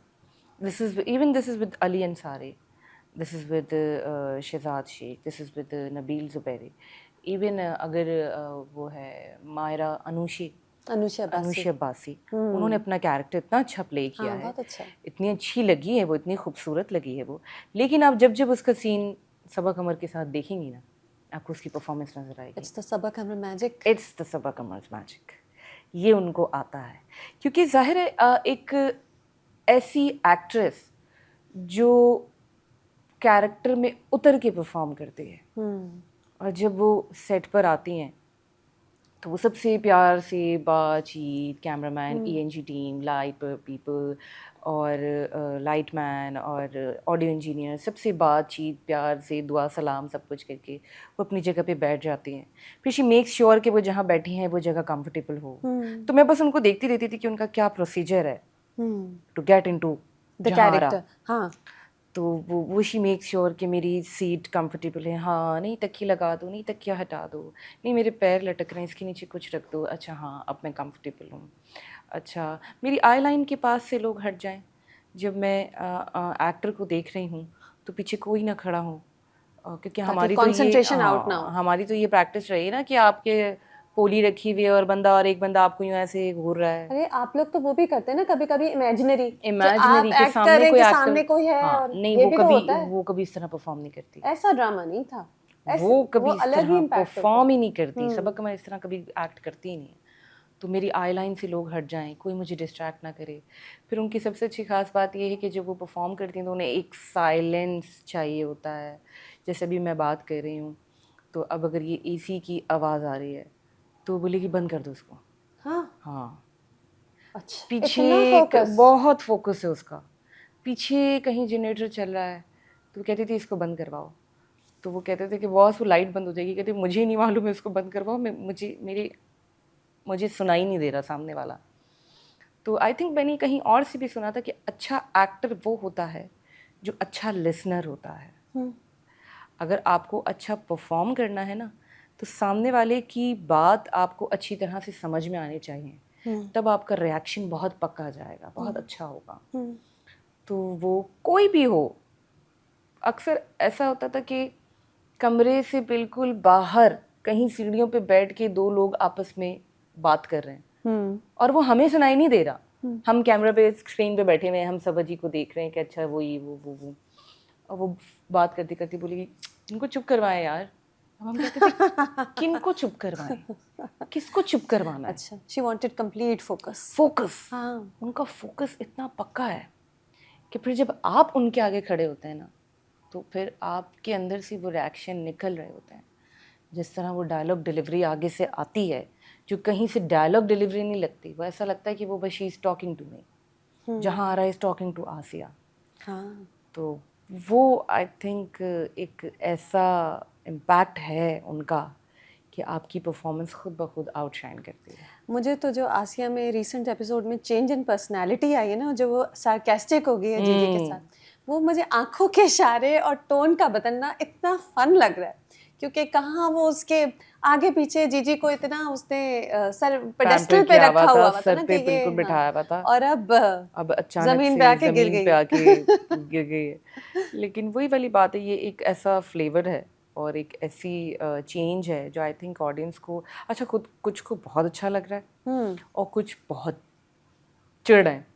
This is with Ali Ansari, this is with Shahzad Sheikh, this is with Nabeel Zubairi. Even अगर वो है मायरा अनुषा बासी। अनुषा बासी, उन्होंने अपना कैरेक्टर इतना अच्छा प्ले किया हाँ, है, बहुत अच्छा। इतनी अच्छी लगी है वो, इतनी खूबसूरत लगी है वो। लेकिन आप जब जब उसका सीन सबा कमर के साथ देखेंगी ना, आपको उसकी परफॉर्मेंस नज़र आएगी। It's the Saba Qamar magic. It's the Saba Qamar's magic. ये उनको आता है, क्योंकि जाहिर है एक ऐसी एक्ट्रेस जो कैरेक्टर में उतर के परफॉर्म करती है, और जब वो सेट पर आती हैं तो वो सबसे प्यार से बातचीत, कैमरामैन, ईएनजी टीम, लाइट पीपल और लाइट मैन और ऑडियो इंजीनियर, सबसे बातचीत प्यार से दुआ सलाम सब कुछ करके वो अपनी जगह पे बैठ जाती हैं। फिर शी मेक्स श्योर कि वो जहाँ बैठी हैं वो जगह कंफर्टेबल हो। तो मैं बस उनको देखती रहती थी कि उनका क्या प्रोसीजर है टू गेट इनटू द जहाँ आ रहा। कैरेक्टर। हाँ। तो वो शी मेक श्योर कि मेरी सीट कंफर्टेबल है। हाँ, नहीं तकिया लगा दो, नहीं तकिया हटा दो, नहीं मेरे पैर लटक रहे हैं इसके नीचे कुछ रख दो। अच्छा हाँ, अब मैं कंफर्टेबल हूँ। अच्छा, मेरी आई लाइन के पास से लोग हट जाएं। जब मैं एक्टर को देख रही हूँ तो पीछे कोई ना खड़ा हो, क्योंकि ताकि हमारी तो ये कंसंट्रेशन आउट ना हो। हमारी तो ये प्रैक्टिस रही ना कि आपके पोली रखी हुई है और एक बंदा आपको यूँ ऐसे घूर रहा है। अरे आप लोग तो वो भी करते हैं ना कभी कभी इमेजिनरी, कि आप इमेजिनरी के एक्ट कर सामने रहे हैं कोई कि एक्टर, सामने कोई है, हाँ और नहीं, ये भी तो होता है। वो कभी इस तरह परफॉर्म नहीं करती। ऐसा ड्रामा नहीं था, ऐसे वो वो कभी इस अलग ही तरह इम्पैक्ट होता है। परफॉर्म ही नहीं करती। सबक मैं इस तरह कभी एक्ट करती ही नहीं है। तो मेरी आई लाइन से लोग हट जाएं, कोई मुझे डिस्ट्रैक्ट ना करे। फिर उनकी सबसे अच्छी खास बात ये है कि जब वो परफॉर्म करती हैं तो उन्हें एक साइलेंस चाहिए होता है। जैसे अभी मैं बात कर रही हूँ, तो अब अगर ये एसी की आवाज़ आ रही है तो वो बोलेगी बंद कर दो उसको। हाँ, हाँ, अच्छा, इतना पीछे फोकस। बहुत फोकस है उसका। पीछे कहीं जनरेटर चल रहा है तो वो कहती थी इसको बंद करवाओ, तो वो कहते थे कि बॉस वो लाइट बंद हो जाएगी, कहते मुझे नहीं मालूम है इसको बंद करवाओ, मुझे सुनाई नहीं दे रहा सामने वाला। तो आई थिंक मैंने कहीं और से भी सुना था कि अच्छा एक्टर वो होता है जो अच्छा लिसनर होता है। हम्म, अगर आपको अच्छा परफॉर्म करना है ना, तो सामने वाले की बात आपको अच्छी तरह से समझ में आनी चाहिए, हम्म, तब आपका रिएक्शन बहुत पक्का जाएगा, बहुत हम्म, अच्छा होगा। हम्म, तो वो कोई भी हो, अक्सर ऐसा होता था कि कमरे से बिल्कुल बाहर कहीं सीढ़ियों पे बैठ के दो लोग आपस में बात कर रहे हैं हम्म, और वो हमें सुनाई नहीं दे रहा। हम्म। हम कैमरा पे स्क्रीन पे बैठे हुए हैं, हम सब अजी को देख रहे हैं कि अच्छा वो ये वो और वो बात करते करते बोलेगी इनको चुप करवाएं यार। अब हम कहते थे किनको चुप करवाएं, किसको चुप करवाना है। अच्छा, she wanted complete focus. Focus, हाँ, उनका फोकस इतना पक्का है कि फिर जब आप उनके आगे खड़े होते हैं ना, तो फिर आपके अंदर से वो रिएक्शन निकल रहे होते हैं। जिस तरह वो डायलॉग डिलीवरी आगे से आती है, जो कहीं से डायलॉग डिलीवरी नहीं लगती, वो ऐसा लगता है कि वो बस she is talking to me, जहाँ आ रहा है इज़ टॉकिंग टू आसिया। हाँ। तो वो आई थिंक एक ऐसा इम्पैक्ट है उनका कि आपकी परफॉर्मेंस खुद ब खुद आउटशाइन करती है। मुझे तो जो आसिया में रिसेंट एपिसोड में चेंज इन पर्सनालिटी आई है ना, जो वो सार्केस्टिक हो गई है जीजी के साथ, वो मुझे आंखों के इशारे और टोन का बदलना इतना फन लग रहा है, क्योंकि कहाँ वो उसके आगे पीछे जीजी को इतना उसने सर पेडेस्टल पे किया हुआ रखा था, हुआ था सर ना पे कि ये बिल्कुल हाँ, बिठाया हुआ था। और अब अब अचानक जमीन पे से आके गिर ज़मीन पे आके गई। गिर गई है। लेकिन वही वाली बात है, ये एक ऐसा फ्लेवर है और एक ऐसी चेंज है जो आई थिंक ऑडियंस को अच्छा खुद कुछ को बहुत अच्छा लग रहा है और कुछ बहुत चिढ़ रहे हैं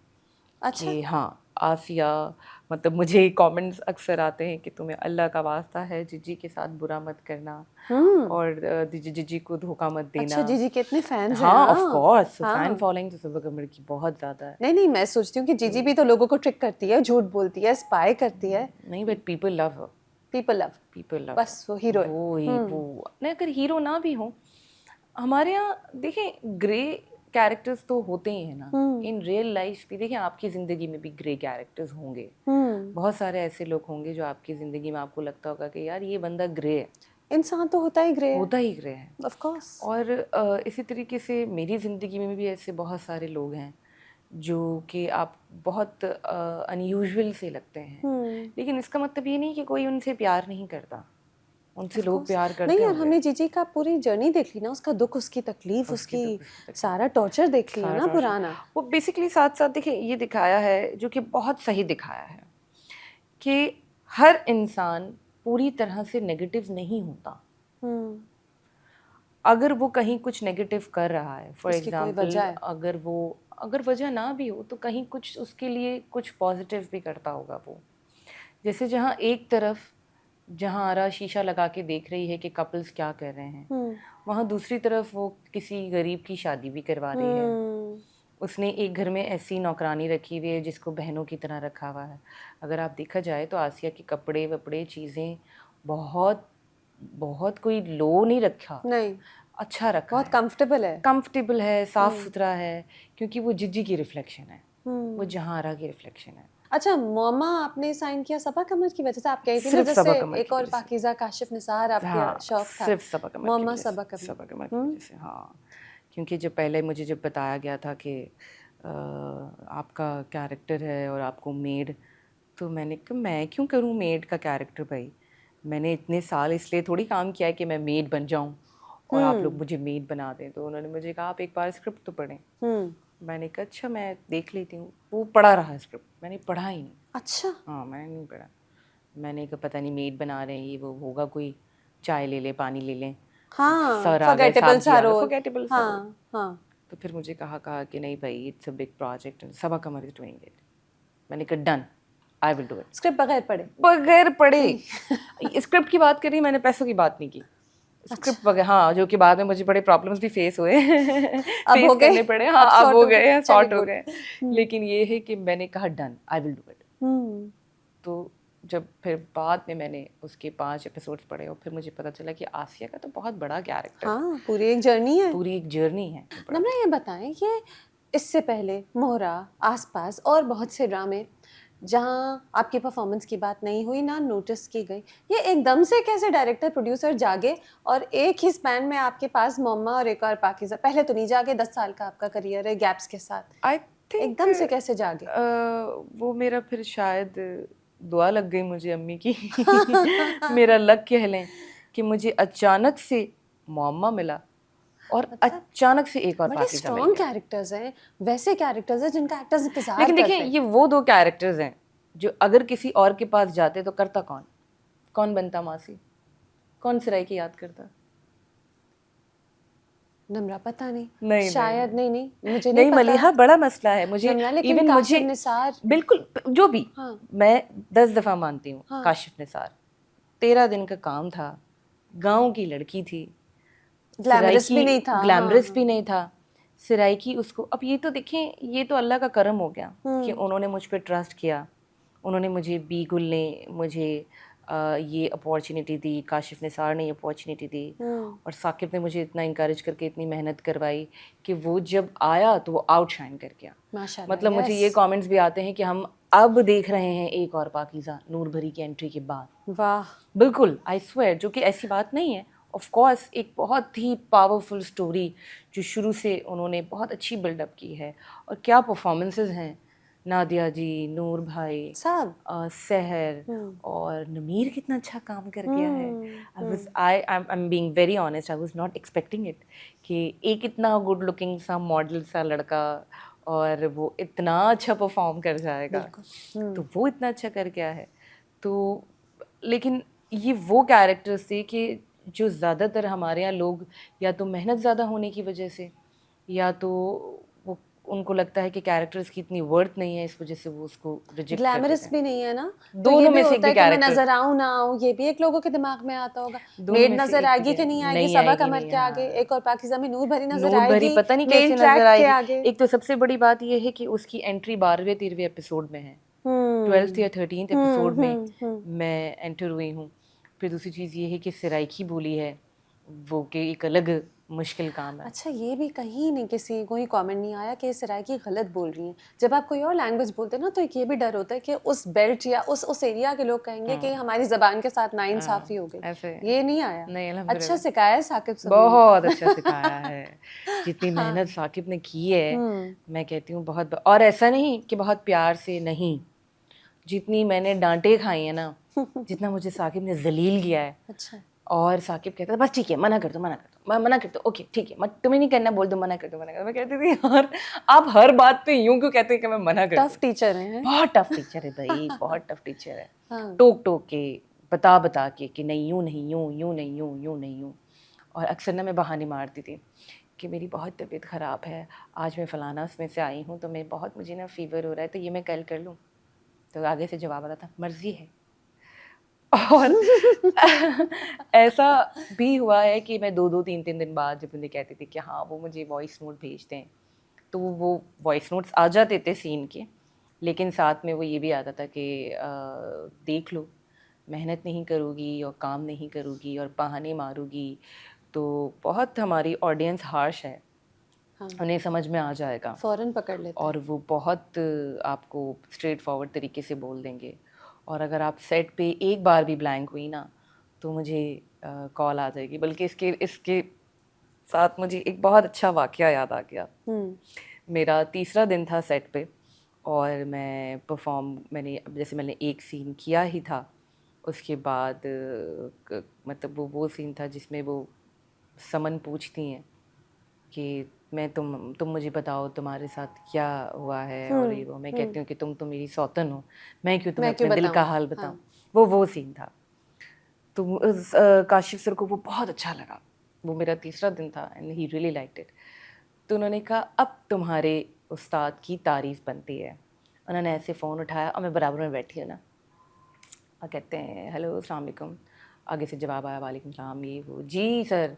अच्छा। कि हाँ आसिया, मतलब मुझे कमेंट्स अक्सर आते हैं कि तुम्हें अल्लाह का वास्ता है जिजी के साथ बुरा मत करना और जिजी को धोखा मत देना। अच्छा, जीजी के इतने फैंस हैं। हाँ ऑफ हाँ, कोर्स, फैन हाँ। फॉलोइंग तो सबा कमर की बहुत ज़्यादा है। नहीं नहीं, मैं सोचती हूँ कि जीजी भी तो लोगों को ट्रिक करती है, झूठ बोलती है, स्पाई करती है। नहीं but people love her, people love, people love बस वो हीरो है। वो ही वो नहीं, अगर हीरो ना भी हो हमारे यहाँ देखें ग्रे कैरेक्टर्स तो होते ही हैं ना इन रियल लाइफ भी। देखें आपकी ज़िंदगी में भी ग्रे कैरेक्टर्स होंगे, बहुत सारे ऐसे लोग होंगे जो आपकी ज़िंदगी में आपको लगता होगा कि यार ये बंदा ग्रे है, इंसान तो होता ही ग्रे है, होता ही ग्रे है। Of course. और इसी तरीके से मेरी ज़िंदगी में भी ऐसे बहुत सारे लोग हैं जो कि आप बहुत अनयूजुअल से लगते हैं, लेकिन इसका मतलब ये नहीं कि कोई उनसे प्यार नहीं करता, उनसे लोग प्यार नहीं करते यार, होंगे। हमने जीजी का पूरी जर्नी देख ली ना, उसका दुख, उसकी तकलीफ, उसकी उसकी तो उसकी तकलीफ, सारा टॉर्चर देख लिया सारा ना टॉर्चर, पुराना। वो बेसिकली साथ साथ देखिए ये दिखाया है जो कि बहुत सही दिखाया है कि हर इंसान पूरी तरह से नेगेटिव नहीं होता। हम्म, अगर वो कहीं कुछ नेगेटिव कर रहा है, फॉर उसकी कोई वजह एग्जांपल है। अगर वजह ना भी हो तो कहीं कुछ उसके लिए कुछ पॉजिटिव भी करता होगा वो। जैसे जहाँ एक तरफ जहाँ आरा शीशा लगा के देख रही है कि कपल्स क्या कर रहे हैं, वहाँ दूसरी तरफ वो किसी गरीब की शादी भी करवा रही है। उसने एक घर में ऐसी नौकरानी रखी हुई है जिसको बहनों की तरह रखा हुआ है। अगर आप देखा जाए तो आसिया के कपड़े वपड़े चीज़ें बहुत बहुत कोई लो नहीं रखा, नहीं, अच्छा रखा बहुत है, कंफर्टेबल है। कंफर्टेबल है, साफ़ सुथरा है, क्योंकि वो जिज्जी की रिफ्लेक्शन है, वो जहाँ आरा की रिफ्लेक्शन है। अच्छा, मोमा आपने साइन किया सबा कमर की वजह से? आप कही थी ना, सिर्फ जैसे सबा कमर एक की और वजह से, पाकीज़ा काशिफ निसार आपका हाँ शौक था, सिर्फ सबा कमर की मोमा वजह सबा से, कमर। सबा कमर की वजह से। हाँ, क्योंकि जब पहले मुझे जब बताया गया था कि आपका कैरेक्टर है और आपको मेड, तो मैंने कहा मैं क्यों करूँ मेड का कैरेक्टर भाई, मैंने इतने साल इसलिए थोड़ी काम किया है कि मैं मेड बन जाऊँ और आप लोग मुझे मेड बना दें। तो उन्होंने मुझे कहा आप एक बार स्क्रिप्ट तो पढ़ें। मैंने कहा अच्छा मैं देख लेती हूँ। वो पढ़ा रहा स्क्रिप्ट, मैंने पढ़ा ही नहीं। अच्छा। हाँ मैंने नहीं पढ़ा। मैंने कहा पता नहीं मेड बना रहे हैं ये वो होगा, कोई चाय ले ले पानी ले लें, हाँ, सर आ गए फॉरगेटेबल साहब जी सा आ गए, रोल। फॉरगेटेबल सा रोल। हाँ, हाँ। तो फिर मुझे कहा कि नहीं भाई it's a big project and Saba Qamar is doing it. मैंने कहा done, I will do it. Script बगैर पढ़े? बगैर पढ़े स्क्रिप्ट की बात करी, मैंने पैसों की बात नहीं की। स्क्रिप्ट वगैरह, हाँ, जो कि बाद में मुझे बड़े प्रॉब्लम्स भी फेस हुए अब हो फेस गए, करने पड़े, हाँ, अब अब सॉर्ट हो हो गए, गए हैं, चलिए सॉर्ट हो गुड। गए। लेकिन ये है कि मैंने कहा done, I will do it. तो जब फिर बाद में मैंने उसके 5 एपिसोड्स पढ़े और फिर मुझे पता चला कि आसिया का तो बहुत बड़ा कैरेक्टर है, हाँ, पूरी एक जर्नी है। पूरी एक जर्नी है। नम्रा, ये बताएं कि इससे पहले मोहरा, आसपास और बहुत से ड्रामे जहाँ आपकी परफॉर्मेंस की बात नहीं हुई, ना नोटिस की गई, ये एकदम से कैसे डायरेक्टर प्रोड्यूसर जागे और एक ही स्पैन में आपके पास मम्मा और एक और पाकीज़ा? पहले तो नहीं जागे, 10 साल का आपका करियर है गैप्स के साथ, आई थिंक एकदम से कैसे जागे? वो मेरा फिर शायद दुआ लग गई मुझे अम्मी की मेरा लक कह लें कि मुझे अचानक से मुअम्मा मिला और मतलब अचानक से एक और बड़े पाकीज़ा मिल स्ट्रॉन्ग गया। कैरेक्टर्स हैं, वैसे कैरेक्टर्स हैं जिनका एक्टर्स इंतजार लेकिन देखिए, करते हैं। ये वो 2 कैरेक्टर्स हैं जो अगर किसी और के पास जाते तो करता कौन? कौन बनता मासी? कौन सिराई की याद करता? नम्रा, पता नहीं, नहीं, नहीं, शायद नहीं। नहीं, मुझे नहीं नहीं, पता मलीहा बड़ा मसला है मुझे। नम्रा, लेकिन इवन मुझे काशिफ निसार, बिल्कुल जो भी, हाँ मैं 10 दफ़ा मानती हूँ हाँ, काशिफ निसार, 13 दिन का काम था, गाँव की लड़की थी, ग्लैमरस भी नहीं था, हाँ ग्लैमरस हाँ, भी नहीं था, सिराइकी उसको, अब ये तो देखें, ये तो अल्लाह का करम हो गया कि हम्म, उन्होंने मुझ पे ट्रस्ट किया, उन्होंने मुझे बीगुल ने मुझे ये अपॉर्चुनिटी दी, काशिफ निसार ने ये अपॉर्चुनिटी दी और साकिब ने मुझे इतना इंकरेज करके इतनी मेहनत करवाई कि वो जब आया तो वो आउटशाइन कर गया। माशाल्लाह, मतलब मुझे ये यस, कमेंट्स भी आते हैं कि हम अब देख रहे हैं एक और पाकीज़ा नूर भरी की एंट्री के बाद। वाह, बिल्कुल, आई स्वेयर, जो कि ऐसी बात नहीं है। ऑफ कोर्स एक बहुत ही पावरफुल स्टोरी जो शुरू से उन्होंने बहुत अच्छी बिल्डअप की है और क्या परफॉर्मेंसेस हैं, नादिया जी, नूर भाई, सब, सहर और नमीर कितना अच्छा काम कर गया है। I am being very honest, I was not expecting it कि एक इतना गुड लुकिंग सा मॉडल सा लड़का और वो इतना अच्छा परफॉर्म कर जाएगा, बिल्कुल, तो वो इतना अच्छा कर गया है। तो लेकिन ये वो कैरेक्टर्स थे कि जो ज़्यादातर हमारे यहाँ लोग या तो मेहनत ज़्यादा होने की वजह से या तो वो उनको लगता है कि कैरेक्टर्स की इतनी वर्थ नहीं है, इस वजह से वो उसको रिजेक्ट कर देते ग्लैमरस हैं। भी नहीं है ना, तो ये दोनों भी में से एक होता भी है कि मैं कैरेक्टर, नजर आऊं ना आऊं, ये भी एक लोगों के दिमाग में आता होगा। दोनों मेड में से नजर एक आएगी कि नहीं आएगी, नहीं सबा आएगी, कमर नहीं, के आगे, हाँ। एक और पाकिज़ा में नूर भरी नजर नूर भरी आएगी पता नहीं मेन कैसे नजर ट्रैक के आएगी। आगे। एक तो सबसे बड़ी बात ये है कि उसकी एंट्री 12वें-13वें एपिसोड में है, 12th या 13th एपिसोड में मैं एंटर हुई हूँ। फिर दूसरी चीज़ ये है कि सराइकी बोली है वो कि एक अलग मुश्किल काम है। अच्छा, ये भी कहीं नहीं किसी कोई कमेंट नहीं आया कि सराइकी गलत बोल रही हैं? जब आप कोई और लैंग्वेज बोलते हैं ना, तो एक ये भी डर होता है कि उस बेल्ट या उस एरिया के लोग कहेंगे कि हमारी ज़बान के साथ नाइंसाफ़ी हो गई। ऐसे ये नहीं आया? नहीं, अच्छा अल्हम्दुलिल्लाह सिखाया है साकिब सबी ने। बहुत अच्छा सिखाया है। जितनी हाँ, मेहनत साकिब ने की है, हुँ, मैं कहती हूँ बहुत, और ऐसा नहीं कि बहुत प्यार से नहीं, जितनी मैंने डांटें खाई हैं ना, जितना मुझे साकिब ने ज़लील किया है। अच्छा। और साकिब कहता था बस ठीक है, मना कर दो, मना कर दो, मना कर दो, ओके ठीक है, मत, तुम्हें नहीं करना, बोल दो, मना कर दो, मना कर दो। मैं कहती थी यार आप हर बात पे यूं क्यों कहते हैं कि मैं मना कर दूं? टफ टीचर हैं। बहुत टफ टीचर है भाई, बहुत टफ टीचर है। हाँ, टोक टोक के, बता बता के कि नहीं यूं नहीं, यूं यूं नहीं, यूं यूं नहीं, यूं। और अक्सर ना मैं बहाने मारती थी कि मेरी बहुत तबीयत ख़राब है, आज मैं फ़लाना उसमें से आई हूँ, तो मैं बहुत, मुझे ना फ़ीवर हो रहा है, तो ये मैं कल कर लूँ। तो आगे से जवाब आता था मर्ज़ी है। और ऐसा भी हुआ है कि मैं 2-2 3-3 दिन बाद जब उन्हें कहती थी कि हाँ वो मुझे वॉइस नोट भेजते हैं, तो वो वॉइस नोट्स आ जाते थे सीन के, लेकिन साथ में वो ये भी आता था कि देख लो, मेहनत नहीं करोगी और काम नहीं करोगी और बहाने मारोगी तो बहुत, हमारी ऑडियंस हार्श है, हाँ, उन्हें समझ में आ जाएगा फ़ौरन पकड़ लेते हैं। और वो बहुत आपको स्ट्रेट फॉरवर्ड तरीके से बोल देंगे। और अगर आप सेट पे एक बार भी ब्लैंक हुई ना, तो मुझे कॉल आ जाएगी। बल्कि इसके इसके साथ मुझे एक बहुत अच्छा वाक़या याद आ गया। मेरा तीसरा दिन था सेट पे और मैं मैंने जैसे मैंने एक सीन किया ही था, उसके बाद मतलब वो सीन था जिसमें वो समन पूछती हैं कि मैं तुम मुझे बताओ तुम्हारे साथ क्या हुआ है और ये वो। मैं कहती हूँ कि तुम तो मेरी सौतन हो, मैं क्यों तुम्हें मैं क्यों अपने दिल का बताऊँ? हाल बताऊँ। हाँ, वो सीन था। तो काशिफ सर को वो बहुत अच्छा लगा। वो मेरा तीसरा दिन था and he really liked it. तो उन्होंने कहा अब तुम्हारे उस्ताद की तारीफ़ बनती है। उन्होंने ऐसे फ़ोन उठाया और मैं बराबर में बैठी हूँ ना, और कहते हैं हेलो अस्सलाम वालेकुम, आगे से जवाब आया वालेकुम सलाम ये वो, जी सर।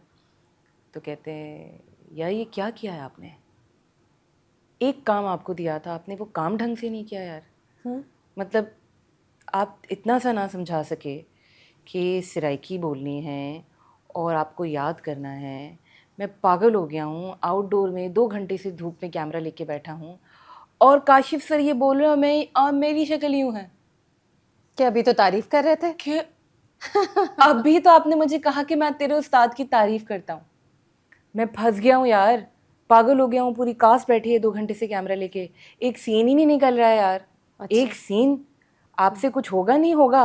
तो कहते हैं यार ये क्या किया है आपने, एक काम आपको दिया था आपने वो काम ढंग से नहीं किया यार। मतलब आप इतना सा ना समझा सके कि सराइकी बोलनी है और आपको याद करना है। मैं पागल हो गया हूँ, आउटडोर में 2 घंटे से धूप में कैमरा लेके बैठा हूँ और काशिफ सर ये बोल रहे हो मैं मेरी शक्ल यूँ है क्या अभी तो तारीफ कर रहे थे? कि अभी तो आपने मुझे कहा कि मैं तेरे उस्ताद की तारीफ करता हूँ। मैं फंस गया हूँ यार, पागल हो गया हूँ, पूरी कास्ट बैठी है 2 घंटे से कैमरा लेके, एक सीन ही नहीं निकल रहा है यार। अच्छा। एक सीन आपसे कुछ होगा नहीं होगा,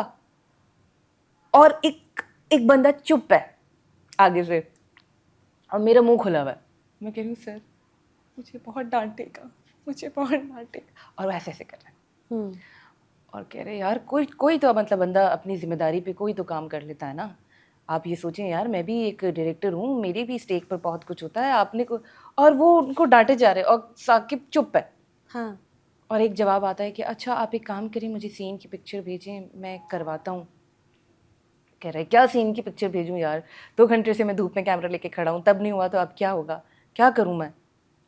और एक बंदा चुप है आगे से और मेरा मुंह खुला हुआ है। मैं कह रही हूँ सर मुझे बहुत डांटेगा, मुझे बहुत डांटेगा, और वो ऐसे ऐसे कर रहा है और कह रहे यार कोई कोई तो मतलब बंदा अपनी जिम्मेदारी पे कोई तो काम कर लेता है ना। आप ये सोचें यार मैं भी एक डायरेक्टर हूँ, मेरी भी स्टेज पर बहुत कुछ होता है, आपने को, और वो उनको डांटे जा रहे हैं और साकिब चुप है। हाँ। और एक जवाब आता है कि अच्छा आप एक काम करिए मुझे सीन की पिक्चर भेजें मैं करवाता हूँ। कह रहे क्या सीन की पिक्चर भेजूँ यार, 2 घंटे से मैं धूप में कैमरा लेके खड़ा हूँ, तब नहीं हुआ तो अब क्या होगा, क्या करूँ मैं,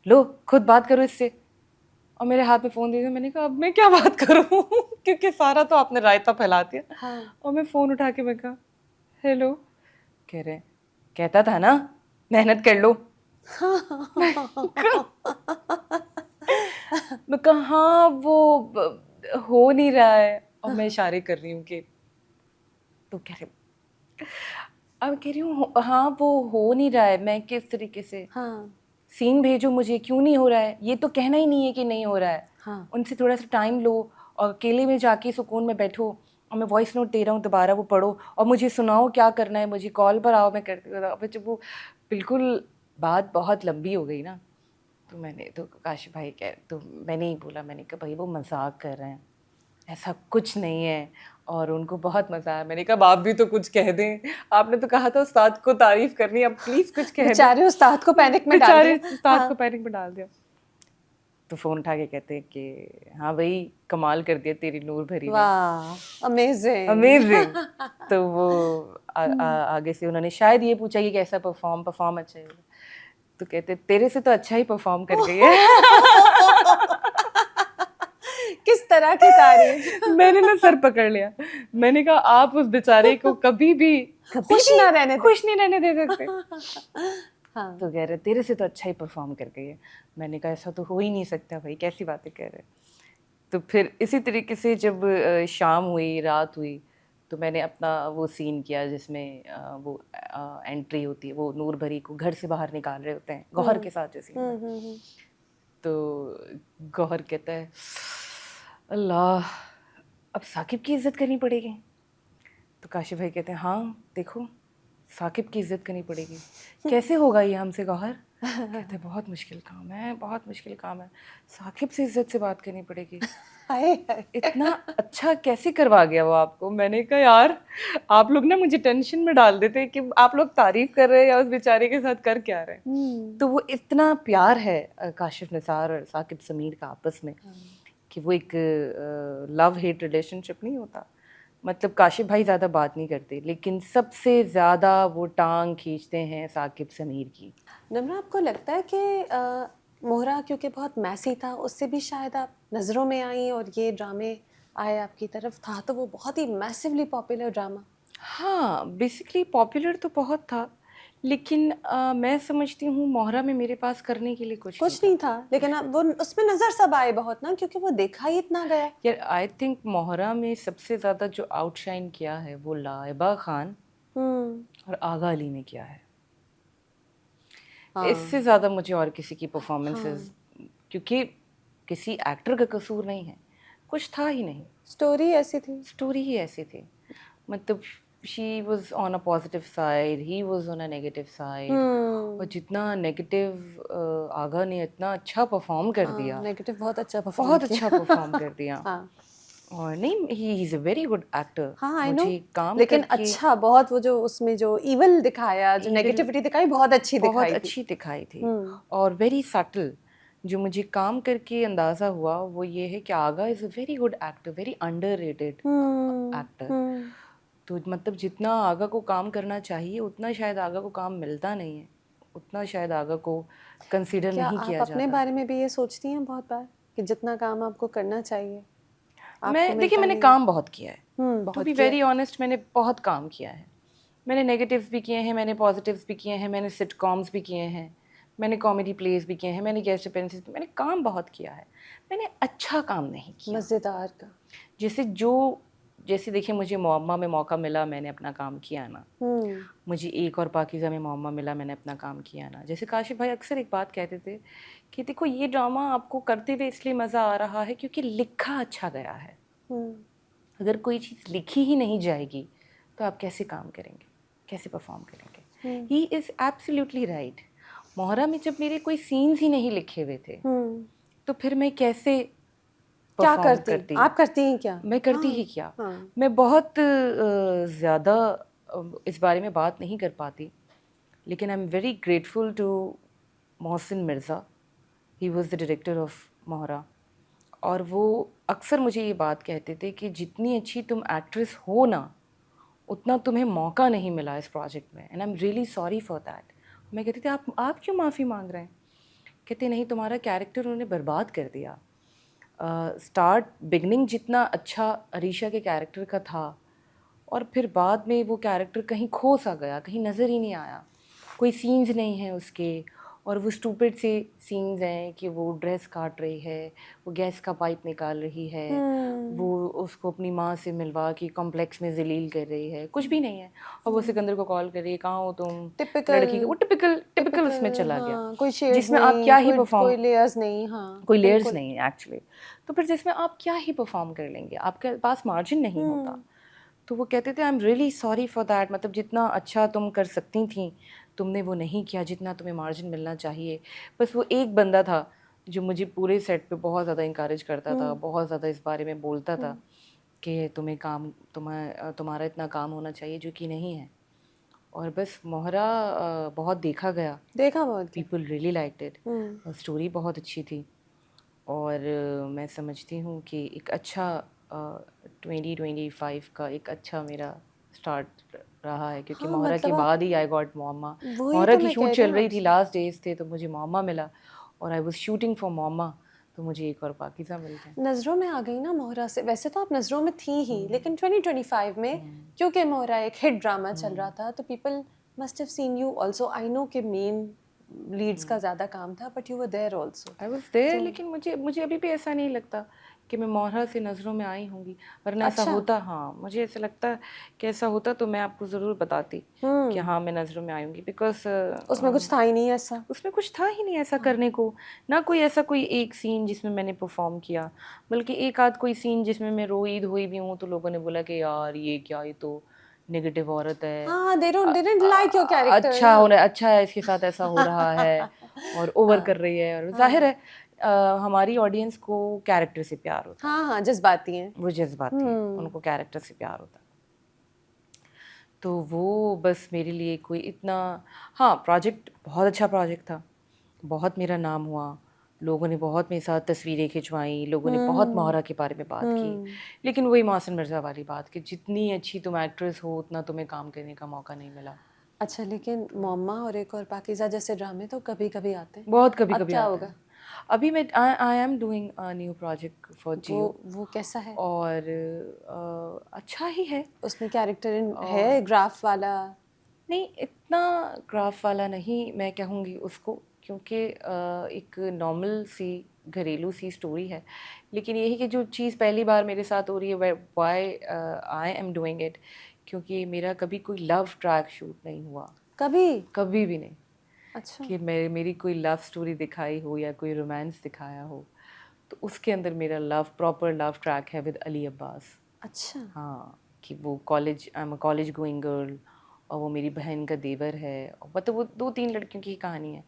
लो खुद बात करो इससे। और मेरे हाथ में फ़ोन दे दिया। मैंने कहा अब मैं क्या बात करूँ क्योंकि सारा तो आपने रायता फैला दिया। हाँ। और मैं फ़ोन उठा के मैं कहा हेलो। कह रहे कहता था ना मेहनत कर लो। मैं कहा हाँ वो हो नहीं रहा है, और मैं इशारे कर रही हूँ कि, तो कह रहे अब कह रही हूँ हाँ वो हो नहीं रहा है, मैं किस तरीके से हाँ। सीन भेजो मुझे, क्यों नहीं हो रहा है, ये तो कहना ही नहीं है कि नहीं हो रहा है। हाँ। उनसे थोड़ा सा टाइम लो और अकेले में जाके सुकून में बैठो, और मैं वॉइस नोट दे रहा हूँ दोबारा वो पढ़ो और मुझे सुनाओ क्या करना है, मुझे कॉल पर आओ मैं करती हूँ। अब जब वो बिल्कुल बात बहुत लंबी हो गई ना, तो मैंने तो काशिफ भाई कह, तो मैंने ही बोला, मैंने कहा भाई वो मजाक कर रहे हैं, ऐसा कुछ नहीं है। और उनको बहुत मज़ा आया। मैंने कहा आप भी तो कुछ कह दें, आपने तो कहा था उस्ताद को तारीफ करनी, अब प्लीज़ कुछ कह दें। बेचारे उस्ताद को पैनिक में डाल बेचारे दिया। उस्ताद हाँ। को पैनिक में डाल दिया। तो फ़ोन उठा के कहते हैं कि हाँ भाई कमाल कर दिया तेरी नूर भरी ने, वाह अमेजिंग। अमेजिंग। तो वो आगे से उन्होंने शायद ये पूछा कि कैसा परफॉर्म अच्छा है, तो कहते तेरे से तो अच्छा ही परफॉर्म कर गई है। किस तरह की तारीफ। मैंने ना सर पकड़ लिया, मैंने कहा आप उस बेचारे को कभी भी खुश ना रहने दे। खुश नहीं रहने दे सकते। हाँ। तो कह रहे तेरे से तो अच्छा ही परफॉर्म कर गई है। मैंने कहा ऐसा तो हो ही नहीं सकता भाई, कैसी बातें कह रहे हैं। तो फिर इसी तरीके से जब शाम हुई रात हुई, तो मैंने अपना वो सीन किया जिसमें वो एंट्री होती है, वो नूर भरी को घर से बाहर निकाल रहे होते हैं गौहर के साथ जो सीन है। तो गौहर कहता है अल्लाह अब साकिब की इज्जत करनी पड़ेगी। तो काशिफ भाई कहते हैं हाँ देखो साकिब की इज्जत करनी पड़ेगी, कैसे होगा ये हमसे गौहर। कहते हैं बहुत मुश्किल काम है, बहुत मुश्किल काम है, साकिब से इज्जत से बात करनी पड़ेगी। हाय हाय। इतना अच्छा कैसे करवा गया वो आपको। मैंने कहा यार आप लोग ना मुझे टेंशन में डाल देते हैं कि आप लोग तारीफ कर रहे हैं या उस बेचारे के साथ कर क्या रहे हैं। तो वो इतना प्यार है काशिफ निसार और साकिब समीर का आपस में कि वो एक लव हेट रिलेशनशिप नहीं होता। मतलब काशिफ भाई ज़्यादा बात नहीं करते, लेकिन सबसे ज़्यादा वो टांग खींचते हैं साकिब समीर की। नम्रा आपको लगता है कि मोहरा क्योंकि बहुत मैसी था उससे भी शायद आप नज़रों में आई और ये ड्रामे आए आपकी तरफ, था तो वो बहुत ही मैसिवली पॉपुलर ड्रामा। हाँ बेसिकली पॉपुलर तो बहुत था, लेकिन मैं समझती हूँ मोहरा में मेरे पास करने के लिए कुछ नहीं कुछ था। नहीं था लेकिन अब वो उसमें नज़र सब आए बहुत ना, क्योंकि वो देखा ही इतना गया। यार आई थिंक मोहरा में सबसे ज़्यादा जो आउटशाइन किया है वो लाइबा खान और आगा अली ने किया है। इससे हाँ। ज़्यादा मुझे और किसी की परफॉर्मेंसेस, हाँ। क्योंकि किसी एक्टर का कसूर नहीं है, कुछ था ही नहीं, स्टोरी ऐसी थी। स्टोरी ही ऐसी थी। मतलब she was on a positive side, he was on a negative side, और जितना नेगेटिव आगा ने इतना अच्छा परफॉर्म कर दिया, नेगेटिव बहुत अच्छा परफॉर्म बहुत किया। अच्छा परफॉर्म कर दिया। हाँ। और नहीं he is a very good actor. हाँ आई नो, मुझे काम लेकिन करके अच्छा बहुत वो जो उसमें जो इवल दिखाया, जो Evil नेगेटिविटी दिखाई बहुत अच्छी बहुत दिखाई थी। अच्छी दिखाई थी, और वेरी सटल। जो मुझे काम करके अंदाज़ा हुआ वो ये है कि Agha is a very good actor, very underrated hmm. Actor. तो मतलब जितना आगा को काम करना चाहिए उतना शायद आगा को काम मिलता नहीं है, उतना शायद आगा को कंसिडर क्या नहीं आप किया अपने जाता। बारे में भी ये सोचती हैं बहुत बार कि जितना काम आपको करना चाहिए आपको मैं देखिए मिलता मैंने नहीं है? काम बहुत किया है, टू बहुत बी किया वेरी ऑनेस्ट मैंने बहुत काम किया है। मैंने नेगेटिव्स भी किए हैं, मैंने पॉजिटिव्स भी किए हैं, मैंने सिटकॉम्स भी किए हैं, मैंने कॉमेडी प्लेस भी किए हैं, मैंने गेस्ट अपीयरेंसेस भी, मैंने काम बहुत किया है। मैंने अच्छा काम नहीं किया। मज़ेदार का। जैसे देखिए मुझे मोअम्मा में मौका मिला, मैंने अपना काम किया ना। हम्म मुझे एक और पाकीज़ा में मोअम्मा मिला, मैंने अपना काम किया ना। जैसे काशिफ भाई अक्सर एक बात कहते थे कि देखो ये ड्रामा आपको करते हुए इसलिए मज़ा आ रहा है क्योंकि लिखा अच्छा गया है। हम्म अगर कोई चीज़ लिखी ही नहीं जाएगी तो आप कैसे काम करेंगे, कैसे परफॉर्म करेंगे? He is absolutely right. Mohra में जब मेरे कोई सीन्स ही नहीं लिखे हुए थे हम्म तो फिर मैं कैसे क्या परफॉर्म करती करती? आप करती हैं क्या? मैं करती हाँ ही क्या? हाँ मैं बहुत ज़्यादा इस बारे में बात नहीं कर पाती, लेकिन I am very grateful to Mohsin Mirza. He was the director of Mohra, और वो अक्सर मुझे ये बात कहते थे कि जितनी अच्छी तुम एक्ट्रेस हो ना, उतना तुम्हें मौका नहीं मिला इस प्रोजेक्ट में, and I am really sorry for that. मैं कहती थी आप क्यों माफ़ी मांग रहे हैं? कहते नहीं, तुम्हारा कैरेक्टर उन्होंने बर्बाद कर दिया। स्टार्ट बिगनिंग जितना अच्छा अरीशा के कैरेक्टर का था, और फिर बाद में वो कैरेक्टर कहीं खो सा गया, कहीं नज़र ही नहीं आया, कोई सीन्स नहीं हैं उसके। और वो स्टूपिड से सीन्स हैं कि वो ड्रेस काट रही है, वो गैस का पाइप निकाल रही है, वो उसको अपनी माँ से मिलवा के कॉम्प्लेक्स में जलील कर रही है, कुछ भी नहीं है। और वो सिकंदर को कॉल कर रही है, कहाँ हो तुम टिपिकल लड़की का, वो टिपिकल टिपिकल उसमें चला गया, हाँ कोई शेड्स जिसमें आप नहीं क्या ही कोई परफॉर्म, कोई लेयर्स नहीं हाँ कोई लेयर्स बिल्कुल नहीं है एक्चुअली। तो फिर जिसमें आप क्या ही परफॉर्म कर लेंगे, आपके पास मार्जिन नहीं होता। तो वो कहते थे I am really sorry for that, मतलब जितना अच्छा तुम कर सकती थी तुमने वो नहीं किया, जितना तुम्हें मार्जिन मिलना चाहिए। बस वो एक बंदा था जो मुझे पूरे सेट पे बहुत ज़्यादा इंकरेज करता था, बहुत ज़्यादा इस बारे में बोलता था कि तुम्हारा इतना काम होना चाहिए, जो कि नहीं है। और बस मोहरा बहुत देखा गया, देखा बहुत क्या people really liked it, story बहुत अच्छी थी। और मैं समझती हूँ कि एक अच्छा 2025 का एक अच्छा मेरा स्टार्ट रहा है, क्योंकि हाँ मोहरा के मतलब आप बाद ही आई गॉट मोअम्मा। वही मोहरा तो की मैं शूट कह रही चल हूँ रही थी, आपसे लास्ट डेज थे, तो मुझे मोअम्मा मिला, और आई वाज शूटिंग फॉर मोअम्मा, तो मुझे एक और पाकिज़ा मिल गया। नज़रों में आ गई ना मोहरा से वैसे तो आप नज़रों में थी ही लेकिन 2025 में क्योंकि मोहरा एक हिट ड्रामा चल रहा था तो people must have seen you also I know कि मेन लीड्स का ज़्यादा काम था but you were there also I was there, तो लेकिन मुझे अभी भी ऐसा नहीं लगता कि मैं मोहरा से नज़रों में आई होंगी, वरना ऐसा अच्छा होता, हाँ मुझे ऐसा लगता कि ऐसा होता तो मैं आपको ज़रूर बताती कि हाँ मैं नज़रों में आई होंगी, बिकॉज उसमें कुछ था ही नहीं ऐसा उसमें कुछ था ही नहीं ऐसा करने को। ना कोई ऐसा कोई एक सीन जिसमें मैंने परफॉर्म किया, बल्कि एक आध कोई सीन जिसमें मैं रोई धोई भी हूँ तो लोगों ने बोला कि यार ये क्या, ये तो नेगेटिव औरत है, हाँ they didn't like your character अच्छा ना हो रहा, अच्छा है इसके साथ ऐसा हो रहा है, और ओवर कर रही है। और जाहिर है हमारी ऑडियंस को कैरेक्टर से प्यार होता है, हाँ हाँ जज्बाती हैं वो जज्बाती है, उनको कैरेक्टर से प्यार होता है। तो वो बस मेरे लिए कोई इतना, हाँ प्रोजेक्ट बहुत अच्छा प्रोजेक्ट था, बहुत मेरा नाम हुआ, लोगों ने बहुत मेरे साथ तस्वीरें खिंचवाई, लोगों ने बहुत मोहरा के बारे में बात की। लेकिन वही मोहसिन मिर्ज़ा वाली बात कि जितनी अच्छी तुम एक्ट्रेस हो उतना तुम्हें काम करने का मौका नहीं मिला। अच्छा लेकिन मोम्मा और एक और पाकीज़ा जैसे ड्रामे तो कभी कभी आते हैं बहुत कभी अब कभी क्या आता होगा है। अभी मैं I am doing a new project for Jio, वो कैसा है और अच्छा ही है। उसमें कैरेक्टर और है ग्राफ वाला नहीं, इतना ग्राफ वाला नहीं मैं कहूँगी उसको, क्योंकि एक नॉर्मल सी घरेलू सी स्टोरी है। लेकिन यही कि जो चीज़ पहली बार मेरे साथ हो रही है, why I am doing it, क्योंकि मेरा कभी कोई लव ट्रैक शूट नहीं हुआ, कभी कभी भी नहीं, अच्छा कि मेरी कोई लव स्टोरी दिखाई हो या कोई रोमांस दिखाया हो। तो उसके अंदर मेरा प्रॉपर लव ट्रैक है विद अली अब्बास। अच्छा हाँ, कि वो college, I am a college going girl, और वो मेरी बहन का देवर है, मतलब वो 2-3 लड़कियों की कहानी है,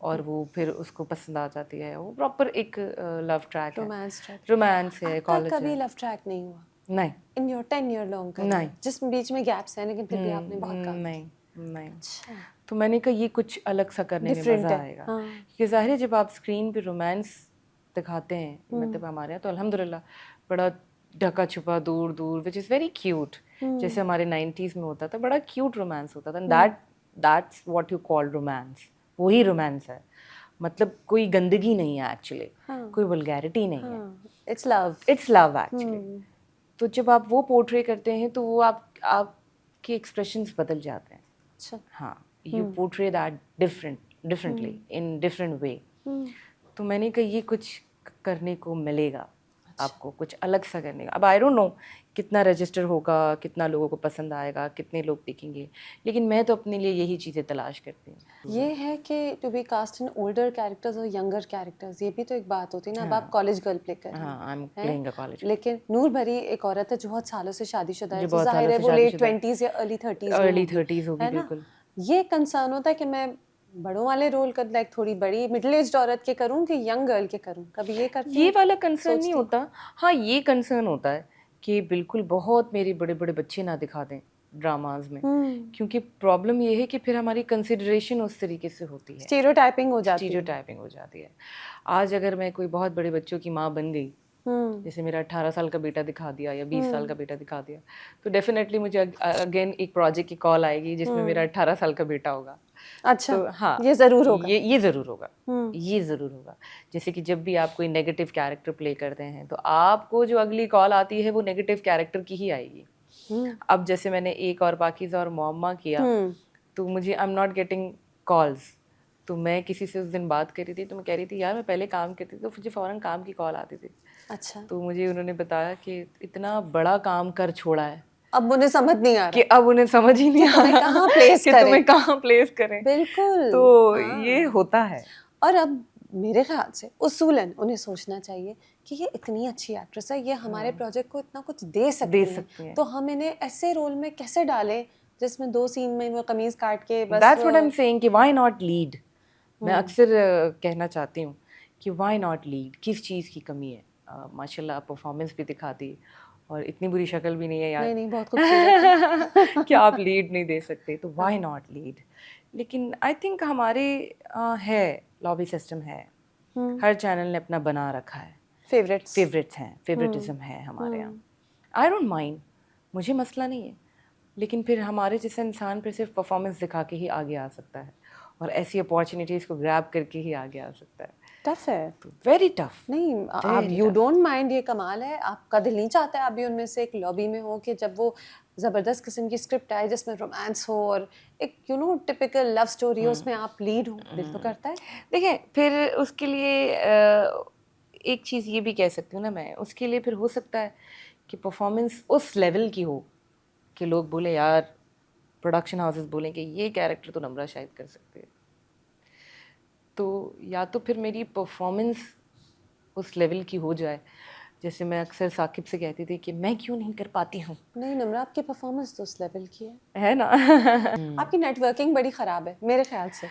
और वो फिर उसको पसंद आ जाती है, वो प्रॉपर एक लव ट्रैक है, रोमांस ट्रैक रोमांस है, आपका कॉलेज कभी है। लव ट्रैक नहीं हुआ नहीं, इन योर 10 ईयर लॉन्ग नहीं, करियर जिसमें बीच में गैप्स हैं लेकिन फिर भी आपने बहुत काम नहीं, किया नहीं। अच्छा तो मैंने कहा ये कुछ अलग सा करने में डिफरेंट मज़ा है आएगा, हाँ क्योंकि ज़ाहिर है जब आप स्क्रीन पे रोमांस दिखाते हैं, मतलब हमारे यहाँ तो अल्हम्दुलिल्लाह बड़ा ढका छुपा दूर दूर, विच इज़ वेरी क्यूट, जैसे हमारे 90s में होता था, बड़ा क्यूट रोमांस होता था, that's what you call romance, वही रोमांस है, मतलब कोई गंदगी नहीं है एक्चुअली, कोई वल्गैरिटी नहीं है, it's love, it's love actually. तो जब आप वो पोर्ट्रे करते हैं तो वो आपके एक्सप्रेशंस बदल जाते हैं। अच्छा, हाँ, you portray that differently in different way. तो मैंने कहा ये कुछ करने को मिलेगा आपको, कुछ अलग सा करने का। अब आई डोंट नो कितना रजिस्टर होगा, कितना लोगों को पसंद आएगा, कितने लोग देखेंगे, लेकिन मैं तो अपने लिए यही चीज़ें तलाश करती हूँ। ये है कि to be cast in older characters और यंगर कैरेक्टर्स, ये भी तो एक बात होती है ना। अब आप कॉलेज गर्ल प्ले कर रहे हैं, हाँ, आई एम हैं? प्लेइंग अ कॉलेज, लेकिन नूर भरी एक औरत है जो बहुत सालों से शादीशुदा है, जो तो बहुत जाहिर सालों है से वो लेट शादीशुदा है, 20s या अर्ली 30s में अर्ली होगी, 30s होगी, है ना। बिल्कुल। ये कंसर्न होता है कि मैं बड़ों वाले रोल कर, लाइक थोड़ी बड़ी मिडिल एज्ड औरत के करूं कि यंग गर्ल के करूं, कभी ये करती ये हैं? वाला कंसर्न नहीं सोचती होता। हाँ, ये कंसर्न होता है कि बिल्कुल बहुत मेरे बड़े बड़े बच्चे ना दिखा दें ड्रामाज में, क्योंकि प्रॉब्लम ये है कि फिर हमारी कंसिडरेशन उस तरीके से होती है, स्टीरियोटाइपिंग हो जाती है। स्टीरियोटाइपिंग हो जाती है। आज अगर मैं कोई बहुत बड़े बच्चों की माँ बन गई, जैसे मेरा 18 साल का बेटा दिखा दिया या 20 साल का बेटा दिखा दिया, तो डेफिनेटली मुझे अगेन एक प्रोजेक्ट की कॉल आएगी जिसमें मेरा 18 साल का बेटा होगा। अच्छा, तो हाँ, ये जरूर होगा, ये ज़रूर होगा, ये ज़रूर होगा। जैसे कि जब भी आप कोई नेगेटिव कैरेक्टर प्ले करते हैं तो आपको जो अगली कॉल आती है वो नेगेटिव कैरेक्टर की ही आएगी। अब जैसे मैंने एक और पाकीज़ा और मोअम्मा किया, तो मुझे I am not getting calls. तो मैं किसी से उस दिन बात कर रही थी, तो मैं कह रही थी यार मैं पहले काम करती थी तो मुझे फ़ौरन काम की कॉल आती थी। अच्छा, तो मुझे उन्होंने बताया कि इतना बड़ा काम कर छोड़ा है अब उन्हें समझ नहीं आ कि रहा अब उन्हें समझ ही नहीं कि आ तुम्हें रहा कहाँ प्लेस कि करें। तुम्हें कहाँ प्लेस करें। बिल्कुल, तो हाँ। ये होता है। और अब मेरे ख्याल से उसूलन उन्हें सोचना चाहिए कि ये इतनी अच्छी एक्ट्रेस है, ये हमारे प्रोजेक्ट को इतना कुछ दे सकती हैं, तो हम इन्हें ऐसे रोल में कैसे डालें जिसमें 2 सीन में वो कमीज काट के बस that's what I am saying कि व्हाई नॉट लीड। मैं अक्सर कहना चाहती हूँ कि व्हाई नॉट लीड, किस चीज़ की कमी है। माशाल्लाह परफॉर्मेंस भी दिखा दी और इतनी बुरी शक्ल भी नहीं है यार, नहीं बहुत खूबसूरत है। कि आप लीड नहीं दे सकते, तो व्हाई नॉट लीड। लेकिन आई थिंक हमारे है लॉबी सिस्टम है, हर चैनल ने अपना बना रखा है, फेवरेट्स हैं, फेवरेटिज्म है हमारे यहाँ। आई डोंट माइंड, मुझे मसला नहीं है, लेकिन फिर हमारे जैसे इंसान फिर सिर्फ परफॉर्मेंस दिखा के ही आगे आ सकता है और ऐसी अपॉर्चुनिटीज़ को ग्रैब करके ही आगे आ सकता है। टफ है, तो वेरी टफ। नहीं आप यू डोंट माइंड, ये कमाल है, आपका दिल नहीं चाहता आप भी उनमें से एक लॉबी में हो कि जब वो ज़बरदस्त किस्म की स्क्रिप्ट आए जिसमें रोमांस हो और एक टिपिकल लव स्टोरी हो, उसमें आप लीड हो, दिल तो करता है। देखिए फिर उसके लिए एक चीज़ ये भी कह सकती हूँ ना मैं, उसके लिए फिर हो सकता है कि परफॉर्मेंस उस लेवल की हो कि लोग बोले यार, प्रोडक्शन हाउसेस बोलें कि ये कैरेक्टर तो नम्रा शायद कर सकते हैं। तो या तो फिर मेरी परफॉर्मेंस उस लेवल की हो जाए, जैसे मैं अक्सर साकिब से कहती थी कि मैं क्यों नहीं कर पाती हूँ। नहीं नम्रा, आपकी परफॉर्मेंस तो उस लेवल की है ना। आपकी नेटवर्किंग बड़ी ख़राब है मेरे ख्याल से।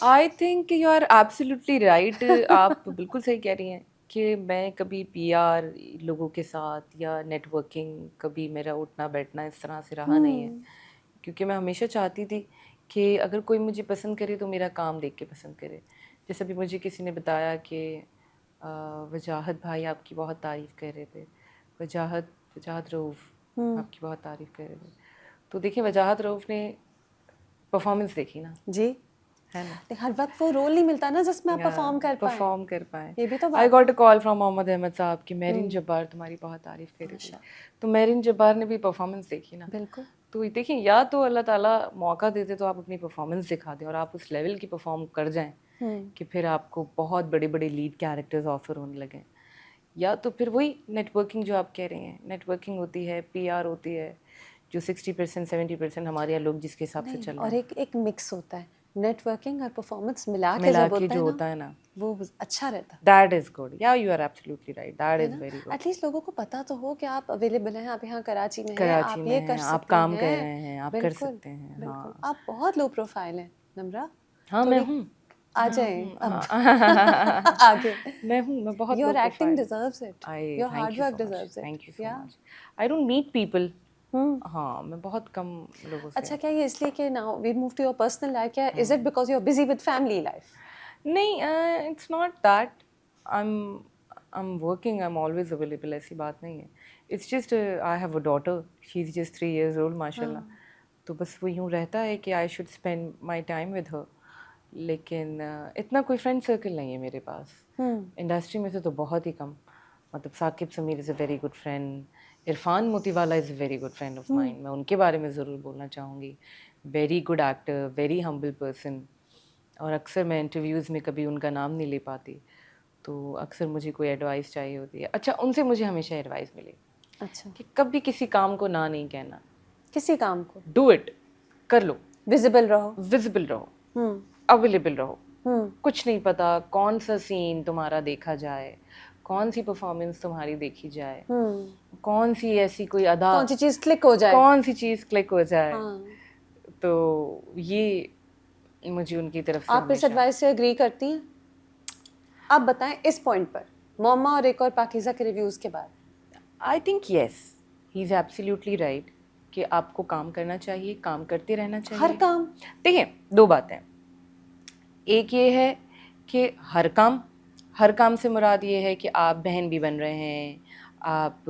I think you are absolutely right. आप बिल्कुल सही कह रही हैं कि मैं कभी पीआर लोगों के साथ या नेटवर्किंग, कभी मेरा उठना बैठना इस तरह से रहा नहीं है, क्योंकि मैं हमेशा चाहती थी कि अगर कोई मुझे पसंद करे तो मेरा काम देख के पसंद करे। जैसे अभी मुझे किसी ने बताया कि वजाहत भाई आपकी बहुत तारीफ़ कर रहे थे, वजाहत रऊफ़ आपकी बहुत तारीफ़ कर रहे थे। तो देखिए वजाहत रऊफ़ ने परफॉर्मेंस देखी ना, जी, है ना, हर वक्त वो रोल नहीं मिलता ना जिसमें आप परफॉर्म कर पाएं। ये भी तो I but got a call from Mohammad Ahmad Sahab कि मेरिन जब्बार तुम्हारी बहुत तारीफ़ कर रही थी। तो मेरिन जब्बार ने भी परफॉर्मेंस देखी ना। बिल्कुल। तो देखिए, या तो अल्लाह ताला मौका देते तो आप अपनी परफॉर्मेंस दिखा दें और आप उस लेवल की परफॉर्म कर जाएं कि फिर आपको बहुत बड़े बड़े लीड कैरेक्टर्स ऑफर होने लगें, या तो फिर वही नेटवर्किंग जो आप कह रहे हैं, नेटवर्किंग होती है, पीआर होती है, जो 60% 70% हमारे यहाँ लोग जिसके हिसाब से चल रहे और हैं, एक मिक्स होता है, नेटवर्किंग और परफॉर्मेंस मिला के जब जो होता है ना, वो अच्छा रहता है। That is good. Yeah you are absolutely right, that is very good. At least लोगों को पता तो हो कि आप अवेलेबल हैं, आप यहाँ कराची में हैं, कराची आप में ये कर हैं, सकते आप काम हैं। कर रहे हैं, आप कर बिल्कुल, सकते हैं। बिल्कुल। हाँ, आप बहुत लो प्रोफाइल हैं नम्रा। हाँ मैं हूँ, आ जाएं अब आगे। मैं बहुत love your acting profile. Deserves it, I your thank hard you work so much, deserves it. Thank you so much. I don't meet people. हाँ, मैं बहुत कम लोगों से। अच्छा, क्या ये इसलिए कि now we move to your personal life, क्या is it because you are busy with family life? नहीं, it's not that. I am working, I am always available, ऐसी बात नहीं है। It's just I have a daughter, she is just 3 years old माशाल्लाह। तो बस वो यूँ रहता है कि I should spend my time with her, लेकिन इतना कोई फ्रेंड सर्कल नहीं है मेरे पास। इंडस्ट्री में से तो बहुत ही कम। मतलब Saqib Sameer is a very good friend, Irfan Motiwala is a very good friend of mine, मैं उनके बारे में ज़रूर बोलना चाहूँगी। Very good actor, very humble person. और अक्सर मैं इंटरव्यूज़ में कभी उनका नाम नहीं ले पाती, तो अक्सर मुझे कोई एडवाइस चाहिए होती है। अच्छा, उनसे मुझे हमेशा एडवाइस मिली अच्छा, कि कभी किसी काम को ना नहीं कहना, किसी काम को डू इट, कर लो, विजिबल रहो। विजिबल रहो, हम्म अवेलेबल रहो। हम्म कुछ नहीं पता कौन सा सीन तुम्हारा देखा जाए, कौन सी परफॉर्मेंस तुम्हारी देखी जाए, कौन सी ऐसी कोई अदा, कौन सी चीज क्लिक हो जाए। कौन सी चीज़ क्लिक हो जाए। हाँ, तो ये मुझे उनकी तरफ से आप इस हमेशा। एडवाइस से एग्री करती हैं? आप बताएं इस पॉइंट पर, मोमा और एक और पाकीज़ा के रिव्यूज के बाद। I think yes, he is absolutely right कि आपको काम करना चाहिए, काम करते रहना चाहिए। हर काम? देखिए, दो बातें। एक ये है कि हर काम से मुराद ये है कि आप बहन भी बन रहे हैं, आप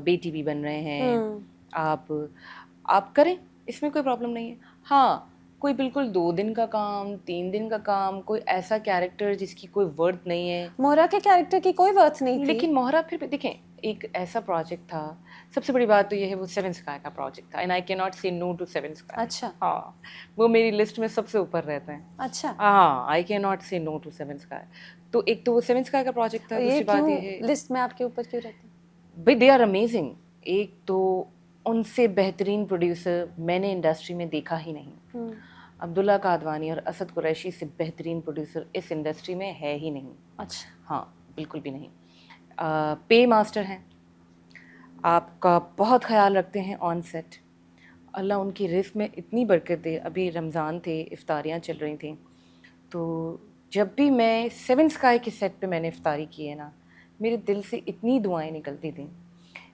बेटी भी बन रहे हैं, आप करें, इसमें कोई प्रॉब्लम नहीं है। हाँ, कोई बिल्कुल 2 दिन का काम, 3 दिन का काम, कोई ऐसा कैरेक्टर जिसकी कोई वर्थ नहीं है। मोहरा के कैरेक्टर की कोई वर्थ नहीं थी। लेकिन मोहरा फिर भी देखें, एक ऐसा प्रोजेक्ट था। सबसे बड़ी बात तो ये है, वो सेवन स्काई का प्रोजेक्ट था, एंड आई कैन नॉट से नो टू सेवन स्काई। अच्छा हाँ, वो मेरी लिस्ट में सबसे ऊपर रहता है। अच्छा, हाँ, आई कैन नॉट से नो टू सेवन स्काई। तो एक तो वो सेवन स्काई का प्रोजेक्ट था, और ये दूसरी बात क्यों ये है लिस्ट में आपके ऊपर क्यों रहती है? भाई दे आर अमेजिंग। एक तो उनसे बेहतरीन प्रोड्यूसर मैंने इंडस्ट्री में देखा ही नहीं। अब्दुल्ला कादवानी और असद कुरैशी से बेहतरीन प्रोड्यूसर इस इंडस्ट्री में है ही नहीं। अच्छा, हाँ, बिल्कुल भी नहीं। पे मास्टर हैं, आपका बहुत ख्याल रखते हैं ऑन सेट। अल्लाह उनकी रिस्क में इतनी बरकत दे। अभी रमज़ान थे, इफ्तारियाँ चल रही थी, तो जब भी मैं सेवन स्काई के सेट पे मैंने इफ्तारी की है ना, मेरे दिल से इतनी दुआएं निकलती थी।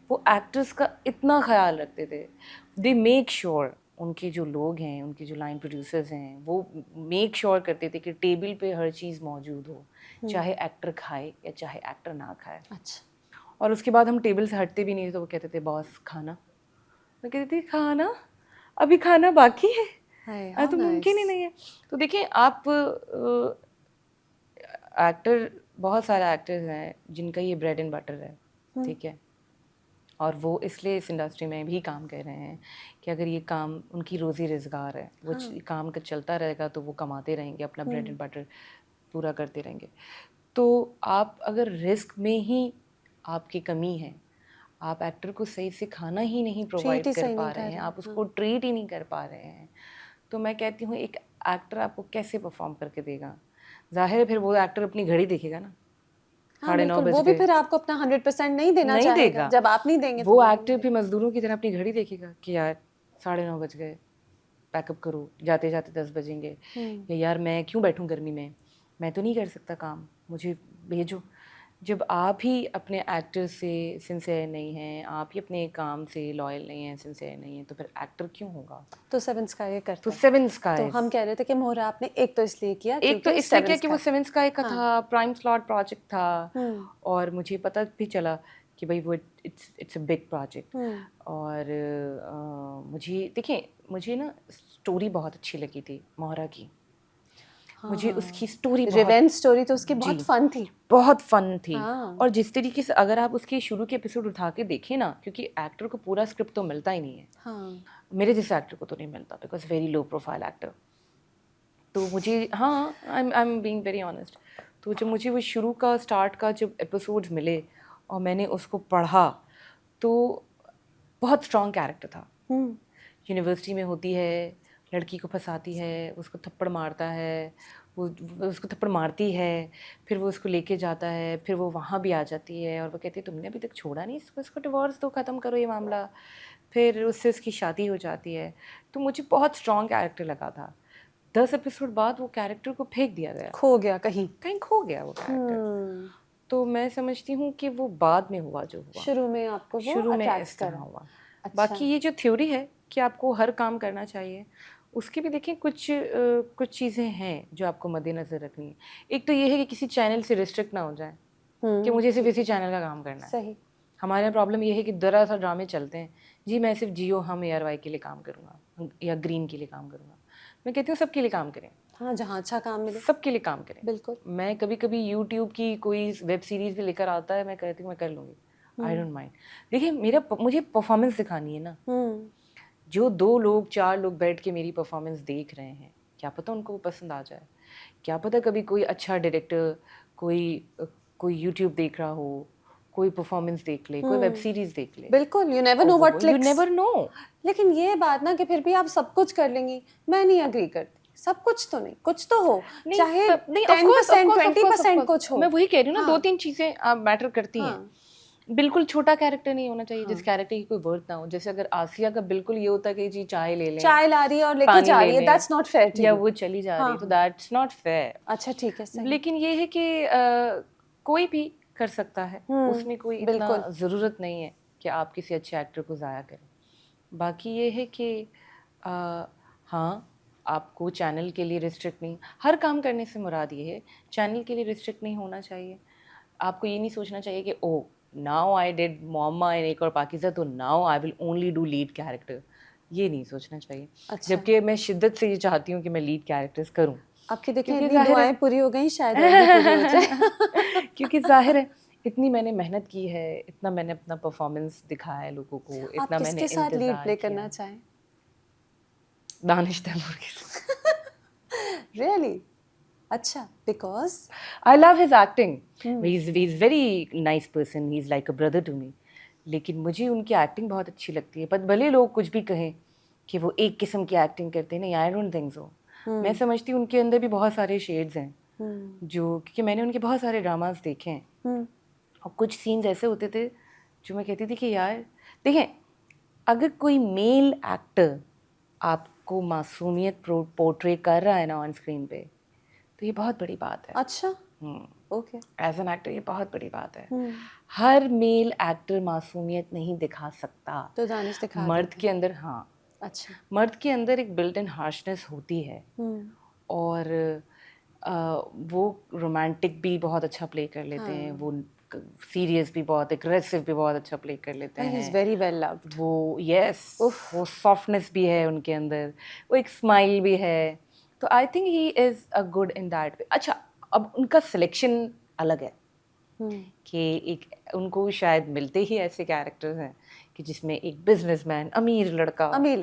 वो एक्टर्स का इतना ख्याल रखते थे। दे मेक श्योर, उनके जो लोग हैं, उनके जो लाइन प्रोड्यूसर्स हैं, वो मेक श्योर करते थे कि टेबल पे हर चीज़ मौजूद हो, चाहे एक्टर खाए या चाहे एक्टर ना खाए। अच्छा, और उसके बाद हम टेबल से हटते भी नहीं थे, तो वो कहते थे बॉस खाना। मैं कहती थी खाना, अभी खाना बाकी है, हाय हाउ तो मुमकिन ही नाइस। नहीं है। तो देखिए आप, एक्टर, बहुत सारे एक्टर्स हैं जिनका ये ब्रेड एंड बटर है, ठीक है, और वो इसलिए इस इंडस्ट्री में भी काम कर रहे हैं कि अगर ये काम उनकी रोज़ी रोज़गार है, वो काम का चलता रहेगा तो वो कमाते रहेंगे, अपना ब्रेड एंड बटर पूरा करते रहेंगे। तो आप अगर रिस्क में ही आपकी कमी है, आप एक्टर को सही से खाना ही नहीं प्रोवाइड ही कर सही पा नहीं रहे कर हैं, रहे। आप उसको ट्रीट ही नहीं कर पा रहे हैं, तो मैं कहती हूँ एक एक्टर आपको कैसे परफॉर्म करके देगा। जाहिर है फिर वो एक्टर अपनी घड़ी देखेगा ना, हाँ 9:30 बिल्कुल, बज वो भी गए, फिर आपको अपना 100% नहीं देना नहीं चाहेगा। देगा। जब आप नहीं देंगे तो वो नहीं एक्टर देगा। भी मजदूरों की तरह अपनी घड़ी देखेगा कि यार 9:30 बज गए, पैकअप करो, जाते जाते 10 बजेंगे, या यार मैं क्यों बैठूं गर्मी में, मैं तो नहीं कर सकता काम, मुझे भेजो। जब आप ही अपने एक्टर से सिंसियर नहीं हैं, आप ही अपने काम से लॉयल नहीं हैं, सिंसियर नहीं हैं, तो फिर एक्टर क्यों होगा? तो सेवन स्काई ये करता तो है। सेवन तो स्काई, हम कह रहे थे कि मोहरा आपने एक तो इसलिए किया एक तो क्योंकि इसलिए सेवन किया कि वो स्काई। सेवन स्काई का हाँ। था, प्राइम स्लॉट प्रोजेक्ट था, और हम्म मुझे पता भी चला कि भाई वो इट्स अ बिग प्रोजेक्ट। हम्म और मुझे देखिए, मुझे ना स्टोरी बहुत अच्छी लगी थी मोहरा की, मुझे उसकी स्टोरी बहुत, रिवेंज स्टोरी तो उसकी बहुत जी, फन थी। बहुत फन थी। हाँ। और जिस तरीके से अगर आप उसके शुरू के एपिसोड उठा के देखें ना, क्योंकि एक्टर को पूरा स्क्रिप्ट तो मिलता ही नहीं है, हाँ मेरे जैसे एक्टर को तो नहीं मिलता, because very low profile actor. तो मुझे, हाँ, I am being very honest, तो जब मुझे वो शुरू का, स्टार्ट का जब एपिसोड्स मिले और मैंने उसको पढ़ा, तो बहुत स्ट्रॉन्ग कैरेक्टर था। यूनिवर्सिटी में होती है, लड़की को फंसाती है, उसको थप्पड़ मारता है, वो उसको थप्पड़ मारती है, फिर वो उसको लेके जाता है, फिर वो वहाँ भी आ जाती है और वो कहती है तुमने अभी तक छोड़ा नहीं इसको, इसको डिवोर्स दो, ख़त्म करो ये मामला। फिर उससे उसकी शादी हो जाती है। तो मुझे बहुत स्ट्रॉन्ग कैरेक्टर लगा था। 10 एपिसोड बाद वो कैरेक्टर को फेंक दिया गया, खो गया कहीं। कहीं खो गया वो कैरेक्टर। तो मैं समझती हूँ कि वो बाद में हुआ जो हुआ, शुरू में आपको वो शुरू में अट्रैक्ट इस तरह करा। हुआ। अच्छा। बाकी ये जो थ्योरी है कि आपको हर काम करना चाहिए, उसकी भी देखिए कुछ चीज़ें हैं जो आपको मद्देनज़र रखनी है। एक तो ये है कि किसी चैनल से रिस्ट्रिक्ट ना हो जाए कि मुझे सिर्फ इसी चैनल का काम करना है। सही। हमारे यहाँ प्रॉब्लम ये है कि दरअसल ड्रामे चलते हैं, जी मैं सिर्फ जियो हम ARY के लिए काम करूँगा या ग्रीन के लिए काम करूँगा। मैं कहती हूँ सबके लिए काम करें, हाँ, जहाँ अच्छा काम मिले। सबके लिए काम करें। बिल्कुल। मैं कभी कभी यूट्यूब की कोई वेब सीरीज़ भी लेकर आता है, मैं कहती हूँ मैं कर लूँगी, आई डोंट माइंड। देखिए मुझे परफॉर्मेंस दिखानी है ना। जो 2 लोग 4 लोग बैठ के मेरी परफॉर्मेंस देख रहे हैं, क्या पता उनको वो पसंद आ जाए। क्या पता कभी कोई अच्छा डायरेक्टर कोई यूट्यूब देख रहा हो, कोई परफॉर्मेंस देख ले, कोई वेब सीरीज देख ले। बिल्कुल, you never know what you clicks. Never know. लेकिन ये बात ना कि फिर भी आप सब कुछ कर लेंगी, मैं नहीं एग्री करती। सब कुछ तो नहीं, कुछ तो हो, चाहे 10% 20% कुछ हो। मैं वही कह रही हूँ ना, हाँ। 2-3 चीजें मैटर करती हैं। हाँ। बिल्कुल छोटा कैरेक्टर नहीं होना चाहिए, जिस हाँ। कैरेक्टर की कोई वर्थ ना हो। जैसे अगर आसिया का बिल्कुल ये होता है कि जी चाय ले लें, चाय ला रही है और लेके पानी जा ले रही है, लें, दैट्स नॉट फेयर टू या यू। वो चली जा रही है, तो हाँ। That's not fair. अच्छा ठीक है, सही। लेकिन ये है कि कोई भी कर सकता है, उसमें कोई इतना बिल्कुल। ज़रूरत नहीं है कि आप किसी अच्छे एक्टर को ज़ाया करें। बाकी ये है कि हाँ, आपको चैनल के लिए रिस्ट्रिक्ट नहीं, हर काम करने से मुराद ये है चैनल के लिए रिस्ट्रिक्ट नहीं होना चाहिए। आपको ये नहीं सोचना चाहिए कि ओह नाउ आई डिड मोम्मा इन एक और पाकिज़ा, तो now I will only do lead character. ये नहीं सोचना चाहिए। अच्छा। जबकि मैं शिद्दत से ये चाहती हूँ कि मैं लीड कैरेक्टर्स करूँ, आपकी देखिए क्योंकि इतनी ज़ाहिर है दुआएं पूरी हो गई, शायद और भी पूरी हो जाए। क्योंकि ज़ाहिर है इतनी मैंने मेहनत की है, इतना मैंने अपना परफॉर्मेंस दिखाया है लोगों को, आप इतना मैंने किसके साथ लीड इंतज़ार प्ले किया करना है। चाहें? दानिश तैमूर के साथ। रियली? अच्छा, because I love his acting. He's very nice person. He's like a brother to me. लेकिन मुझे उनकी एक्टिंग बहुत अच्छी लगती है। पर भले लोग कुछ भी कहें कि वो एक किस्म की एक्टिंग करते हैं, नहीं, आई डोंट थिंक सो। मैं समझती हूँ उनके अंदर भी बहुत सारे शेड्स हैं, जो क्योंकि मैंने उनके बहुत सारे ड्रामास देखे हैं और कुछ सीन्स ऐसे होते थे जो मैं कहती थी कि यार देखें, अगर कोई मेल एक्टर आपको मासूमियत पोर्ट्रे कर रहा है ना ऑन स्क्रीन पे, तो ये बहुत बड़ी बात है। अच्छा, ओके। एज एन एक्टर ये बहुत बड़ी बात है। हर मेल एक्टर मासूमियत नहीं दिखा सकता। तो दानिश दिखा मर्द देते के हैं। अंदर, हाँ, अच्छा। मर्द के अंदर एक बिल्ट इन हार्शनेस होती है, और वो रोमांटिक भी बहुत अच्छा प्ले कर लेते हैं, वो सीरियस भी बहुत, एग्रेसिव भी बहुत अच्छा प्ले कर लेते ही इज हैं। Very well loved. वो यस, वो सॉफ्टनेस भी है उनके अंदर, वो एक स्माइल भी है। तो I think he is a good in that way. अच्छा, अब उनका सिलेक्शन अलग है कि एक उनको शायद मिलते ही ऐसे कैरेक्टर्स हैं कि जिसमें एक बिजनेसमैन, अमीर लड़का, हाँ, नहीं,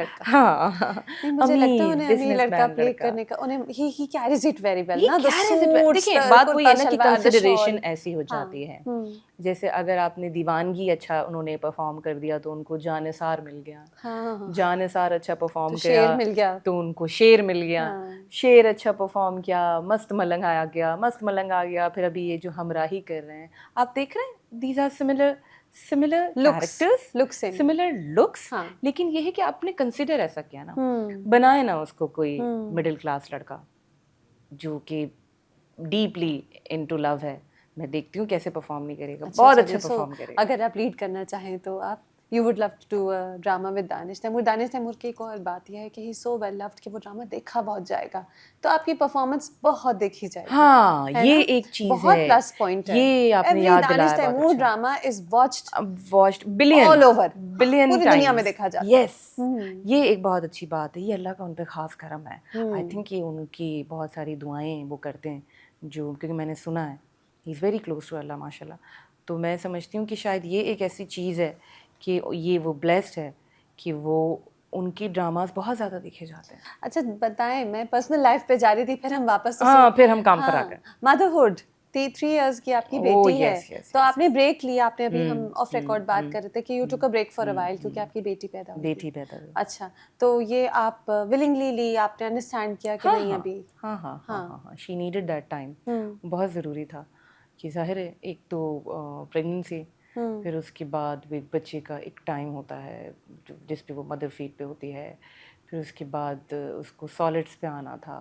मुझे लगता है उन्हें अमीर लड़का बिजनेसमैन प्ले लड़का, करने का, उन्हें he carries it very well ही ना, द कैरीज इट। सूट्स, देखिए द बात वही कुर्ता है ना कि शलवार, द कंसिडरेशन शॉल। ऐसी हो हाँ। जाती है। जैसे अगर आपने दीवानगी अच्छा उन्होंने परफॉर्म कर दिया तो उनको जानिसार मिल गया, हाँ। जानिसार अच्छा तो परफॉर्म शेर किया मिल गया। तो उनको शेर मिल गया। हाँ। शेर अच्छा परफॉर्म किया, मस्त मलंग आ गया, मस्त मलंग आ गया। फिर अभी ये जो हमराही कर रहे हैं, आप देख रहे हैं, these are similar characters, looks in. Similar looks. हाँ। लेकिन ये है कि आपने कंसिडर ऐसा किया ना, बनाए ना उसको कोई मिडिल क्लास लड़का जो कि डीपली इनटू लव है। मैं देखती हूँ कैसे परफॉर्म नहीं करेगा, बहुत अच्छा परफॉर्म करेगा। अगर आप लीड करना चाहें तो आप you would love to do a drama with Danish Taimur. Danish Taimur की एक और बात यह है कि ही सो वेल लव्ड कि वो ड्रामा देखा बहुत जाएगा, तो आपकी परफॉर्मेंस बहुत देखी जाएगी। हाँ, है ये ना? एक चीज़ बहुत है, प्लस पॉइंट है। ये आपने एवरी याद दानिश दिलाया, बहुत तैमूर अच्छा। Drama is watched billion all over, billion पूरी दुनिया में देखा जाता है। यस, ये एक बहुत अच्छी बात है, ये अल्लाह का उन पे ख़ास करम है। आई थिंक ये उनकी बहुत सारी दुआएं वो करते हैं, जो क्योंकि मैंने सुना है he is very close to अल्लाह माशाल्लाह। तो मैं समझती हूँ कि शायद ये एक ऐसी चीज़ है कि ये वो ब्लेस्ड है कि वो उनकी ड्रामास बहुत ज़्यादा देखे जाते हैं। अच्छा बताएं, मैं पर्सनल लाइफ पे जा रही थी, फिर हम वापस हाँ, फिर हम काम पर आ गए। मदरहुड 3 इयर्स की आपकी ओह बेटी है, यस यस तो यस। आपने ब्रेक लिया, आपने अभी हम ऑफ रिकॉर्ड बात कर रहे थे कि you took a break for a while क्योंकि आपकी बेटी पैदा हुई बेटी थी। पैदा हुई। अच्छा, तो ये आप विलिंगली ली, आपने अंडरस्टैंड किया कि नहीं अभी? हाँ, शी नीडेड दैट टाइम। बहुत ज़रूरी था कि ज़ाहिर है एक तो प्रेगनेंसी, फिर उसके बाद वो एक बच्चे का एक टाइम होता है जिस पे वो मदर फीड पे होती है, फिर उसके बाद उसको सॉलिड्स पे आना था।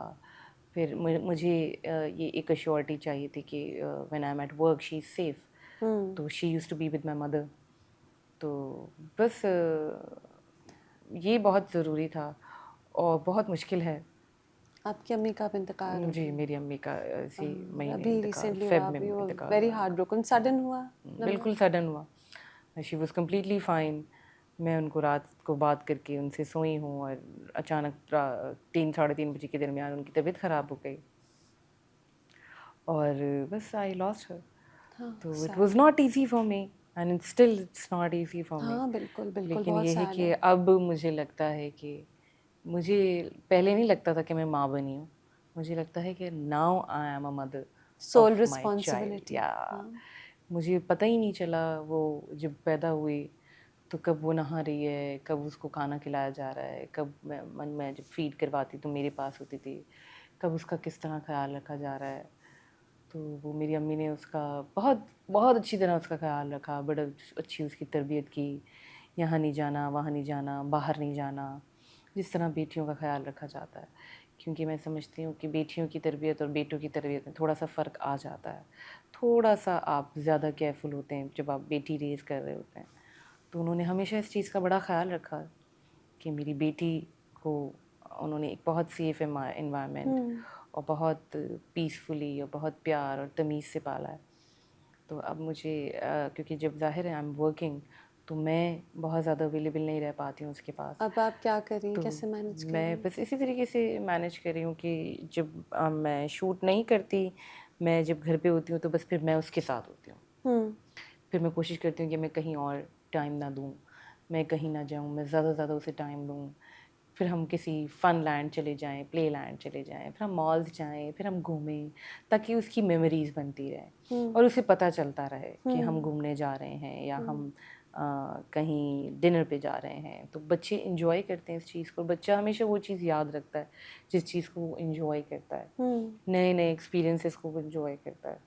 फिर मुझे ये एक अश्योरिटी चाहिए थी कि when I am at work she is safe, तो she used to be with my mother. तो बस ये बहुत ज़रूरी था और बहुत मुश्किल है। आपकी अम्मी का अब इंतकाल हो जी, गया? मेरी अम्मी का इसी महीने अभी इंतकाल, रिसेंटली हुआ, फेब में अभी वो इंतकाल वेरी हुआ। हार्ट ब्रोकन, सडन हुआ? बिल्कुल सडन हुआ। She was completely fine. मैं उनको रात को बात करके उनसे सोई हूँ और अचानक 3 साढ़े 3 बजे के दरमियान उनकी तबीयत ख़राब हो गई और बस आई लॉस्ट हर। हाँ, तो इट sad वाज है। Not easy for me and still it's not easy for me. हाँ, बिल्कुल, बिल्कुल, लेकिन बहुत ये है sad कि है। अब मुझे लगता है कि मुझे पहले नहीं लगता था कि मैं माँ बनी हूँ, मुझे लगता है कि now I am a mother Sole of my child. responsibility। या हाँ, मुझे पता ही नहीं चला वो जब पैदा हुई तो कब वो नहा रही है, कब उसको खाना खिलाया जा रहा है, कब मैं जब फीड करवाती तो मेरे पास होती थी, कब उसका किस तरह ख्याल रखा जा रहा है। तो वो मेरी अम्मी ने उसका बहुत बहुत अच्छी तरह उसका ख्याल रखा, बड़ा अच्छी उसकी तरबियत की, यहाँ नहीं जाना, वहाँ नहीं जाना, बाहर नहीं जाना, जिस तरह बेटियों का ख्याल रखा जाता है। क्योंकि मैं समझती हूँ कि बेटियों की तरबियत और बेटों की तरबियत में थोड़ा सा फ़र्क आ जाता है। थोड़ा सा आप ज़्यादा केयरफुल होते हैं जब आप बेटी रेज़ कर रहे होते हैं। तो उन्होंने हमेशा इस चीज़ का बड़ा ख्याल रखा कि मेरी बेटी को उन्होंने एक बहुत सेफ़ एनवायरनमेंट और बहुत पीसफुली और बहुत प्यार और तमीज़ से पाला है। तो अब मुझे क्योंकि जब ज़ाहिर है आई एम वर्किंग तो मैं बहुत ज़्यादा अवेलेबल नहीं रह पाती हूँ उसके पास। अब आप क्या कर रही हैं? तो कैसे मैनेज कर रही मैं हैं? बस इसी तरीके से मैनेज कर रही हूँ कि जब मैं शूट नहीं करती, मैं जब घर पे होती हूँ तो बस फिर मैं उसके साथ होती हूँ। हुँ, फिर मैं कोशिश करती हूँ कि मैं कहीं और टाइम ना दूँ, मैं कहीं ना जाऊँ, मैं ज़्यादा से ज़्यादा उसे टाइम दूँ। फिर हम किसी फ़न लैंड चले जाएँ, प्ले लैंड चले जाएँ, फिर हम मॉल्स जाएँ, फिर हम घूमें, ताकि उसकी मेमोरीज़ बनती रहें हुँ, और उसे पता चलता रहे कि हम हुँ, घूमने जा रहे हैं या हुँ, हम कहीं डिनर पे जा रहे हैं। तो बच्चे एन्जॉय करते हैं इस चीज़ को, बच्चा हमेशा वो चीज़ याद रखता है, जिस चीज़ को वो एन्जॉय करता है। हुँ। नए-नए एक्सपीरियंसेस को वो एन्जॉय करता है।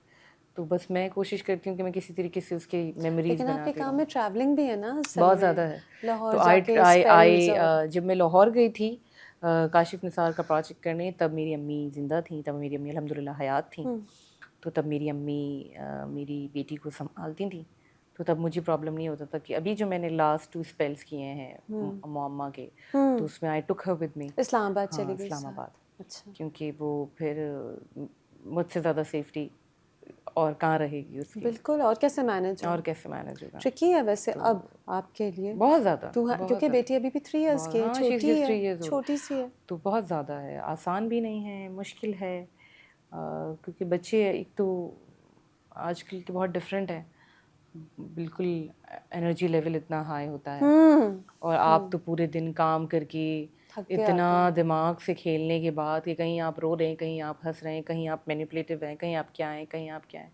तो बस मैं कोशिश करती हूँ कि मैं किसी तरीके से उसकी मेमोरीज़ लेकिन आपके बनाती काम रहूँ। में ट्रैवलिंग भी है ना असल बहुत में? ज़्यादा है। तो लाहौर आई जाके आई स्पेल्स आई और जब मैं लाहौर गई थी काशिफ़ निसार का प्रोजेक्ट करने, तब मेरी अम्मी ज़िंदा थीं, तब मेरी अम्मी अल्हम्दुलिल्लाह हयात थीं। हुँ, तो तब मेरी अम्मी मेरी बेटी को सँभालती थीं। तो तब मुझे प्रॉब्लम नहीं होता था कि अभी जो मैंने लास्ट 2 स्पेल्स किए हैं हुँ, मम्मा के, तो हुँ। उसमें आई टूक हर विद मी। इस्लामाबाद हाँ, चली गई इस्लामाबाद। साथ। अच्छा। क्योंकि वो फिर मुझसे ज़्यादा सेफ्टी और कहाँ रहेगी उसकी, बिल्कुल, और कैसे मैनेज और होगा? कैसे मैनेज होगा। ट्रिकी है वैसे तो अब आपके लिए। बहुत ज़्यादा, बहुत क्योंकि ज़्यादा, बेटी अभी भी 3 इयर्स बहुत की है, हाँ, शी इज़ छोटी जस्ट है, 3 इयर्स ओल्ड। छोटी-सी है। तो बहुत ज़्यादा है, आसान भी नहीं है, मुश्किल है। क्योंकि बच्चे एक तो आजकल के बहुत डिफरेंट हैं, बिल्कुल एनर्जी लेवल इतना हाई होता है हुँ, और आप हुँ। तो पूरे दिन काम करके थक के इतना आते हैं। दिमाग से खेलने के बाद कि कहीं आप रो रहे हैं, कहीं आप हंस रहे हैं, कहीं आप मैनिपुलेटिव हैं, कहीं आप क्या हैं, कहीं आप क्या हैं।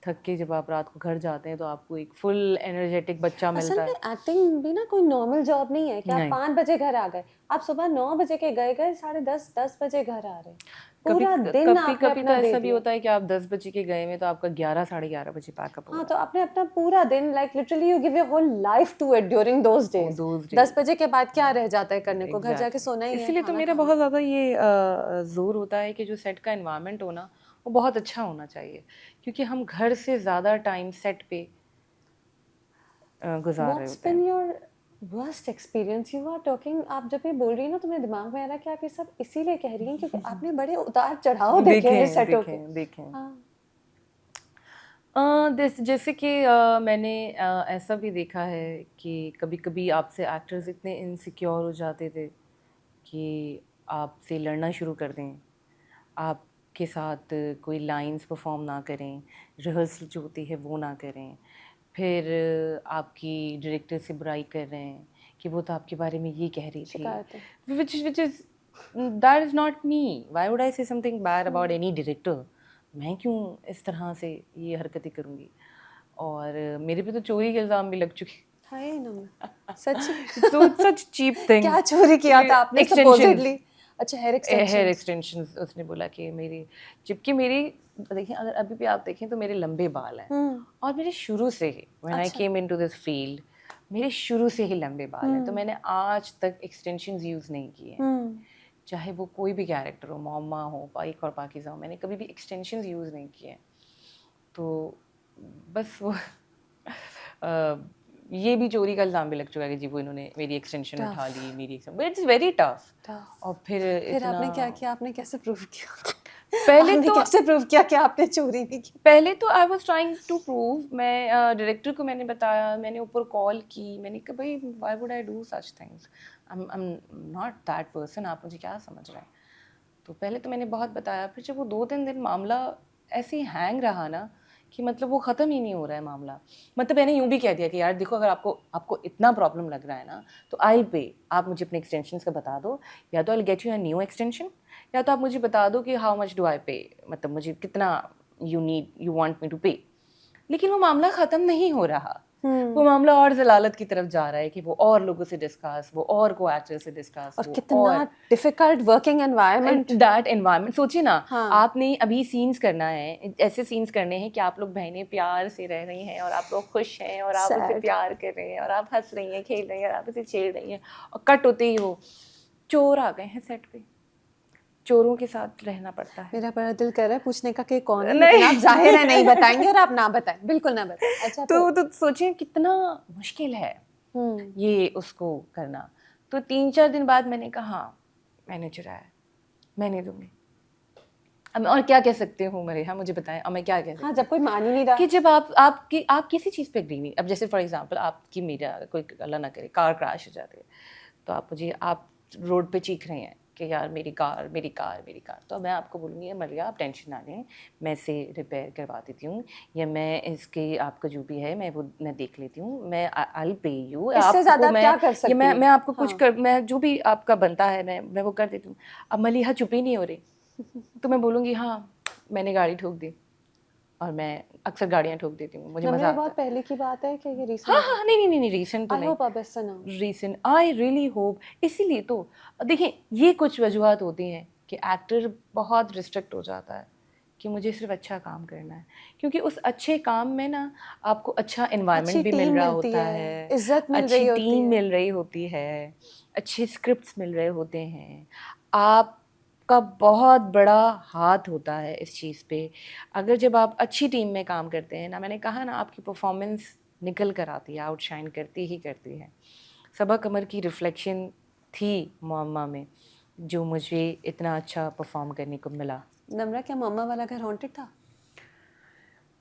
थक के जब आप रात को घर जाते हैं तो आपको एक फुल एनर्जेटिक बच्चा असल मिलता में है। एक्टिंग भी ना कोई नॉर्मल जॉब नहीं है कि आप नहीं, 5 बजे घर आ गए। आप सुबह 9 बजे के गए, साढ़े 10 बजे घर आ रहे हैं। कभी पूरा दिन कभी आपने कभी तो अपना दे ऐसा भी दिया। होता है कि आप 10 बजे के गए में तो आपका 11 साढ़े 11 बजे पैकअप हो हाँ, रहा तो आपने अपना पूरा दिन like literally you give your whole life to it during those है डेज़। Those 10 days. बजे के बाद क्या रह जाता है करने को? घर जाके एग्जैक्टली सोना ही है, इसीलिए तो खाना मेरा खाना बहुत है। ज़्यादा ये ज़ोर होता है कि जो सेट का एनवायरनमेंट हो ना वो बहुत अच्छा होना चाहिए, क्योंकि हम घर से ज़्यादा टाइम सेट पे गुजार रहे व्हाट्स होते बीन हैं। Your worst experience? You are talking, आप जब ये बोल रही हैं ना तो मेरे दिमाग में आ रहा है कि आप ये सब इसीलिए कह रही हैं क्योंकि आपने बड़े उतार-चढ़ाव देखे हैं देखें सेटों के। देखें देखें। हाँ। जैसे कि मैंने ऐसा भी देखा है कि कभी-कभी आपसे एक्टर्स इतने इनसिक्योर हो जाते थे कि आपसे लड़ना शुरू कर दें, आपके साथ कोई लाइंस परफॉर्म ना करें, रिहर्सल जो होती है वो ना करें। फिर आपकी डायरेक्टर से बुराई कर रहे हैं कि वो तो आपके बारे में ये कह रही शिकायतें। थी, which is that is not me. Why would I से something bad about hmm. Any director? मैं क्यों इस तरह से ये हरकतें करूँगी? और मेरे पे तो चोरी के इल्ज़ाम भी लग चुके। हाय नम सच्ची? सो सच चीप क्या थिंग्स। चोरी किया था आपने एक्सटेंशंस, सपोज़िडली? अच्छा, हेयर हेयर एक्सटेंशंस। एक्सटेंशंस उसने बोला कि मेरी, जबकि मेरी देखिए अगर अभी भी आप देखें तो मेरे लंबे बाल हैं हुँ, और मेरे शुरू से ही व्हेन आई अच्छा। केम इनटू दिस फील्ड मेरे शुरू से ही लंबे बाल हैं, तो हुँ, मैंने आज तक एक्सटेंशंस यूज़ नहीं किए हैं। हुँ। चाहे वो कोई भी कैरेक्टर हो, मोम्मा हो, पाइक और पाकिज़ा हो, मैंने कभी भी एक्सटेंशंस यूज़ नहीं किए हैं। तो बस वो ये भी चोरी का इल्ज़ाम भी लग चुका है कि जी वो इन्होंने मेरी एक्सटेंशन उठा ली, टफ, मेरी but it's very tough. Tough. और फिर फिर इतना आपने क्या किया? आपने कैसे प्रूव किया? पहले आपने तो कैसे प्रूव किया कि आपने चोरी नहीं की? पहले तो I was trying to prove, मैं डायरेक्टर को मैंने बताया, मैंने ऊपर कॉल की, मैंने कहा भाई why would I do such things, I am not that person, आप मुझे क्या समझ रहे हैं। तो पहले तो मैंने बहुत बताया, फिर जब वो 2-3 दिन मामला ऐसे ही हैंग रहा ना कि मतलब वो ख़त्म ही नहीं हो रहा है मामला, मतलब मैंने यूँ भी कह दिया कि यार देखो अगर आपको आपको इतना प्रॉब्लम लग रहा है ना तो आई पे, आप मुझे अपने एक्सटेंशंस का बता दो, या तो I get you a new extension, या तो आप मुझे बता दो कि हाउ मच डू आई पे, मतलब मुझे कितना यू वांट मी टू पे। लेकिन वो मामला ख़त्म नहीं हो रहा, वो मामला और जलालत की तरफ जा रहा है कि वो और लोगों से डिस्कस, वो और को एक्टर से डिस्कस, और वो कितना और difficult working environment. That environment. सोचिए ना, हाँ, आपने अभी सीन्स करना है, ऐसे सीन्स करने हैं कि आप लोग बहनें प्यार से रह रही हैं और आप लोग खुश हैं और आप उससे सैड। प्यार कर रहे हैं और आप हंस रही हैं, खेल रही हैं और आप उसे छेड़ रही हैं, और कट होते ही हो चोर आ गए हैं सेट पे, चोरों के साथ रहना पड़ता है। मेरा बड़ा दिल कर रहा है पूछने का कि कौन है, लेकिन नहीं आप जाहिर है नहीं बताएंगे, और आप ना बताएं, बिल्कुल ना बताएं। अच्छा फिर? तो सोचिए कितना मुश्किल है ये उसको करना। तो 3-4 दिन बाद मैंने कहा हाँ मैंने चुराया, मैं नहीं दूंगी। अब मैं और क्या कह सकती हूँ मेरे, हाँ मुझे बताएं, अब मैं क्या कह सकती हाँ, हूँ जब कोई मान ही नहीं रहा। कि जब आप किसी चीज़ पे एग्री नहीं, अब जैसे फॉर एग्जांपल आपकी मेरा कोई अल्लाह ना करे कार क्रैश हो जाती है, तो आप रोड पे चीख रहे हैं कि यार मेरी कार मेरी कार मेरी कार, तो मैं आपको बोलूँगी मरिया आप टेंशन ना लें, मैं इसे रिपेयर करवा देती हूँ, या मैं इसके आपका जो भी है मैं देख लेती हूँ, मैं आई पे यू, इससे ज्यादा आपको आप मैं क्या कर या सकती हैं? मैं आपको कुछ हाँ। कर, मैं जो भी आपका बनता है मैं वो कर देती हूँ। अब मलिहा चुप ही नहीं हो रही, तो मैं बोलूँगी हाँ मैंने गाड़ी ठोक दी, और मैं अक्सर गाड़ियाँ ठोक देती हूँ, मुझे नम्र, मज़ा ये आता बहुत है। पहले की बात है कि ये हाँ रीसेंट है? हाँ, नहीं रीसेंट तो आई नहीं, होप आप ऐसा ना हो। Recent I really hope. इसीलिए तो देखिए ये कुछ वजूहत होती हैं कि एक्टर बहुत रिस्ट्रिक्ट हो जाता है कि मुझे सिर्फ अच्छा काम करना है, क्योंकि उस अच्छे काम में ना आपको अच्छा अच्छी एनवायरनमेंट भी मिल टीम रहा मिलती होता है, है, इज्जत मिल अच्छी रही होती टीम है। मिल रही होती है, अच्छे स्क्रिप्ट्स मिल रहे होते हैं, आपका बहुत बड़ा हाथ होता है इस चीज़ पे। अगर जब आप अच्छी टीम में काम करते हैं ना, मैंने कहा ना आपकी परफॉर्मेंस निकल कर आती है, आउटशाइन करती ही करती है। सबा कमर की रिफ्लेक्शन थी मुअम्मा में, जो मुझे इतना अच्छा परफॉर्म करने को मिला। नम्रा, क्या मम्मा वाला घर हॉन्टेड था?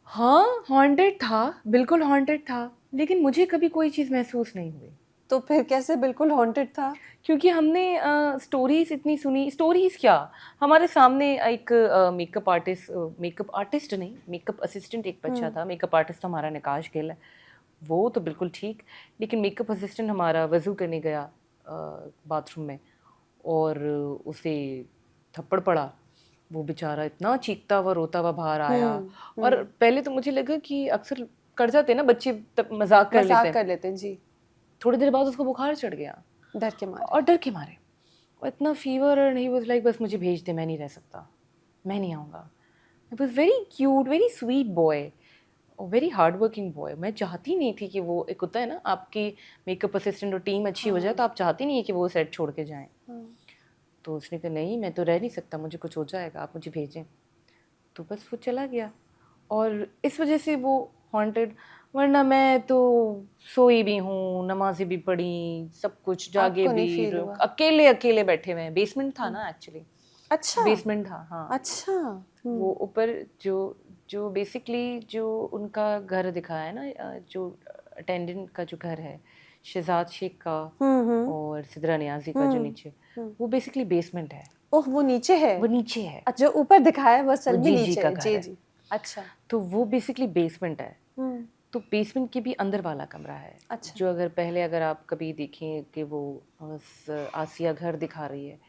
हाँ हॉन्टेड था, बिल्कुल हॉन्टेड था, लेकिन मुझे कभी कोई चीज़ महसूस नहीं हुई, तो फिर कैसे बिल्कुल हॉन्टेड था? क्योंकि हमने स्टोरीज इतनी सुनी, स्टोरीज क्या, हमारे सामने एक मेकअप आर्टिस्ट नहीं, मेकअप असिस्टेंट एक बच्चा था, मेकअप आर्टिस्ट हमारा निकाश गिल है, वो तो बिल्कुल ठीक, लेकिन मेकअप असिस्टेंट हमारा वज़ू करने गया बाथरूम में, और उसे थप्पड़ पड़ा, वो बेचारा इतना चीखता हुआ रोता हुआ बाहर आया। और पहले तो मुझे लगा कि अक्सर कर जाते हैं ना बच्चे, तब मजाक कर लेते मजाक हैं, कर लेते हैं जी, थोड़ी देर बाद उसको बुखार चढ़ गया, डर के मारे। और डर के मारे, और इतना फीवर, और ही वाज लाइक बस मुझे भेज दे, मैं नहीं रह सकता, मैं नहीं आऊँगा। It was very cute, very sweet boy, और वेरी हार्ड वर्किंग बॉय। मैं चाहती नहीं थी कि वो, एक होता है ना आपकी मेकअप असिस्टेंट और टीम अच्छी हो जाए तो आप चाहती नहीं है कि वो सेट छोड़ के जाएं, तो उसने कहा नहीं मैं तो रह नहीं सकता, मुझे कुछ हो जाएगा, आप मुझे भेजें। तो बस वो चला गया, और इस वजह से वो हॉन्टेड, वरना मैं तो सोई भी हूँ, नमाज़ें भी पढ़ी, सब कुछ जागे आपको नहीं भी, फील हुआ? अकेले अकेले बैठे हुए हैं, बेसमेंट था ना एक्चुअली, अच्छा। बेसमेंट था हाँ। अच्छा। वो ऊपर जो जो बेसिकली जो उनका घर दिखाया है ना, जो अटेंडेंट का जो घर है शहजाद शेख का हम्म। और सिदरा नियाजी का जो नीचे, वो बेसिकली बेसमेंट है, ओह, वो नीचे है? वो नीचे है, अच्छा, जो ऊपर दिखाया है वो वो असल में जी नीचे का है। घर जी है, जी। अच्छा। तो वो बेसिकली बेसमेंट है। हम्म। तो बेसमेंट के भी अंदर वाला कमरा है, अच्छा। जो अगर पहले अगर आप कभी देखें कि वो आसिया घर दिखा रही है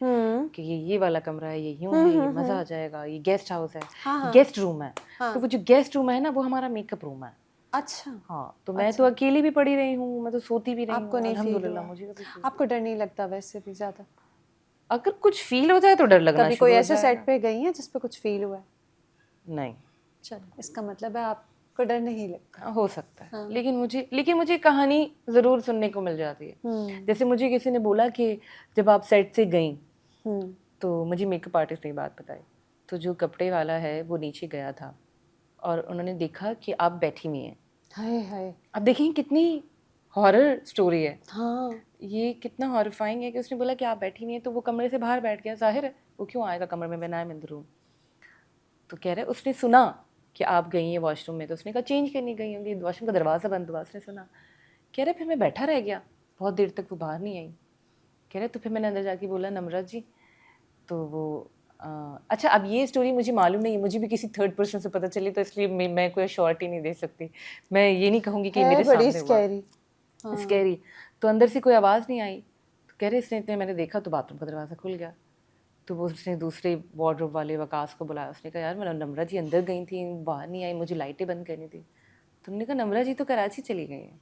कि ये वाला कमरा है, ये यूं है, ये मज़ा आ जाएगा, ये गेस्ट हाउस है, हाँ हाँ गेस्ट रूम है, हाँ। तो वो जो गेस्ट रूम है ना वो हमारा मेकअप रूम है। अच्छा। हाँ, तो मैं तो अच्छा, अकेली भी पड़ी रही हूँ, मैं तो सोती भी रही आपको हूँ नहीं फील अल्हम्दुलिल्लाह, हुआ? मुझे कभी फील, आपको डर नहीं लगता वैसे भी ज्यादा? अगर कुछ फील हो जाए तो डर लगना कभी कोई शुरू हो ऐसे सेट जाएगा। पे गई हैं जिस पे कुछ फील हुआ है? नहीं, चलो, इसका मतलब है आपको डर नहीं लगता। हो सकता है, लेकिन मुझे कहानी ज़रूर सुनने को मिल जाती है। जैसे मुझे किसी ने बोला कि जब आप सेट से गई, तो मुझे मेकअप आर्टिस्ट ने बात बताई, तो जो कपड़े वाला है वो नीचे गया था और उन्होंने देखा कि आप बैठी हुई हैं। हाय हाय। अब देखिए कितनी हॉरर स्टोरी है, हाँ। ये कितना हॉरिफाइंग है कि उसने बोला कि आप बैठी हुई हैं, तो वो कमरे से बाहर बैठ गया, जाहिर है वो क्यों आएगा कमरे में, when I M in the room. तो कह रहे उसने सुना कि आप गई हैं वॉशरूम में, तो उसने कहा चेंज करने गई होंगी, वॉशरूम का दरवाज़ा बंद हुआ, उसने सुना। कह रहे फिर मैं बैठा रह गया, बहुत देर तक वो बाहर नहीं आई। कह रहे तो फिर मैंने अंदर जाके बोला नम्रत जी, तो वो अच्छा अब ये स्टोरी मुझे मालूम नहीं है, मुझे भी किसी थर्ड पर्सन से पता चली तो इसलिए मैं कोई श्योरिटी नहीं दे सकती, मैं ये नहीं कहूँगी कि मेरे बड़ी सामने हुआ। स्कैरी। स्कैरी। तो अंदर से कोई आवाज़ नहीं आई, तो कह रहे इसने इतने मैंने देखा तो बाथरूम का दरवाज़ा खुल गया। तो वो उसने दूसरे वार्डरोब वाले वकास को बुलाया, उसने कहा यार मैं नम्रत जी अंदर गई थी, बाहर नहीं आई, मुझे लाइटें बंद करनी थी। तो उन्होंने कहा नम्रत जी तो कराची चली गई हैं,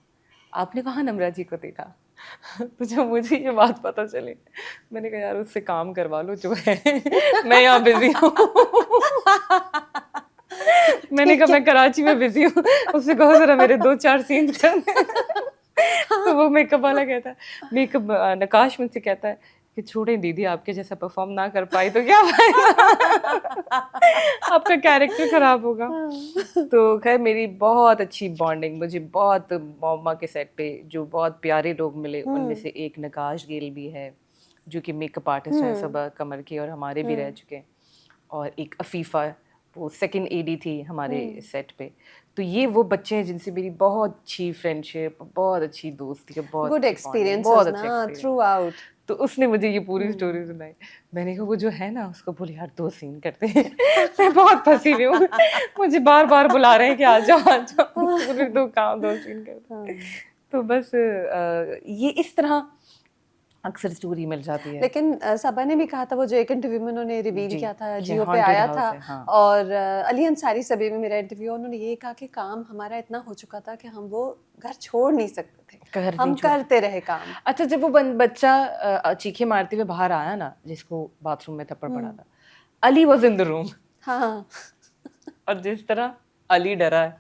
आपने कहाँ नम्रत जी को देखा? तो जब मुझे ये बात पता चली, मैंने कहा यार उससे काम करवा लो जो है, मैं यहाँ बिजी हूँ। मैंने कहा मैं कराची में बिजी हूँ, उससे कहो जरा मेरे 2-4 सीन्स करने। तो वो मेकअप वाला कहता है, मेकअप नकाश मुझसे कहता है कि छोड़े दीदी, आपके जैसा परफॉर्म ना कर पाई तो क्या फायदा, आपका कैरेक्टर खराब होगा। तो खैर मेरी बहुत अच्छी बॉन्डिंग, मुझे बहुत मॉमा के सेट पे जो बहुत प्यारे लोग मिले, उनमें से एक नकाश गिल भी है जो कि मेकअप आर्टिस्ट हैं, सबा कमर की और हमारे भी रह चुके हैं, और एक अफीफ़ा, वो सेकंड एडी थी हमारे सेट पे। तो ये वो बच्चे हैं जिनसे मेरी बहुत अच्छी फ्रेंडशिप, बहुत अच्छी दोस्ती है, बहुत गुड अच्छी bonding, एक्सपीरियंस बहुत अच्छा ना एक्सपीरियंस। Through out. तो उसने मुझे ये पूरी स्टोरी सुनाई। मैंने कहा वो जो है ना उसको बोले यार 2 सीन करते हैं। मैं बहुत फंसी हुई हूँ, मुझे बार बार बुला रहे हैं कि आ जाओ पूरे 2 सीन करते। तो बस ये इस तरह अक्सर स्टोरी मिल जाती है। लेकिन सबा ने भी कहा था, वो जो एक इंटरव्यू में उन्होंने रिवील जी, किया था, ये जियो पे haunted आया house था, है, हाँ। और अली अंसारी सभी में मेरा इंटरव्यू, उन्होंने ये कहा कि काम हमारा इतना हो चुका था कि हम वो घर छोड़ नहीं सकते थे, हम करते रहे काम। अच्छा जब वो बच्चा चीखे मारते हुए बाहर आया ना, जिसको बाथरूम में थप्पड़ पड़ा था, Ali was in the room. हाँ। और जिस तरह अली डरा है,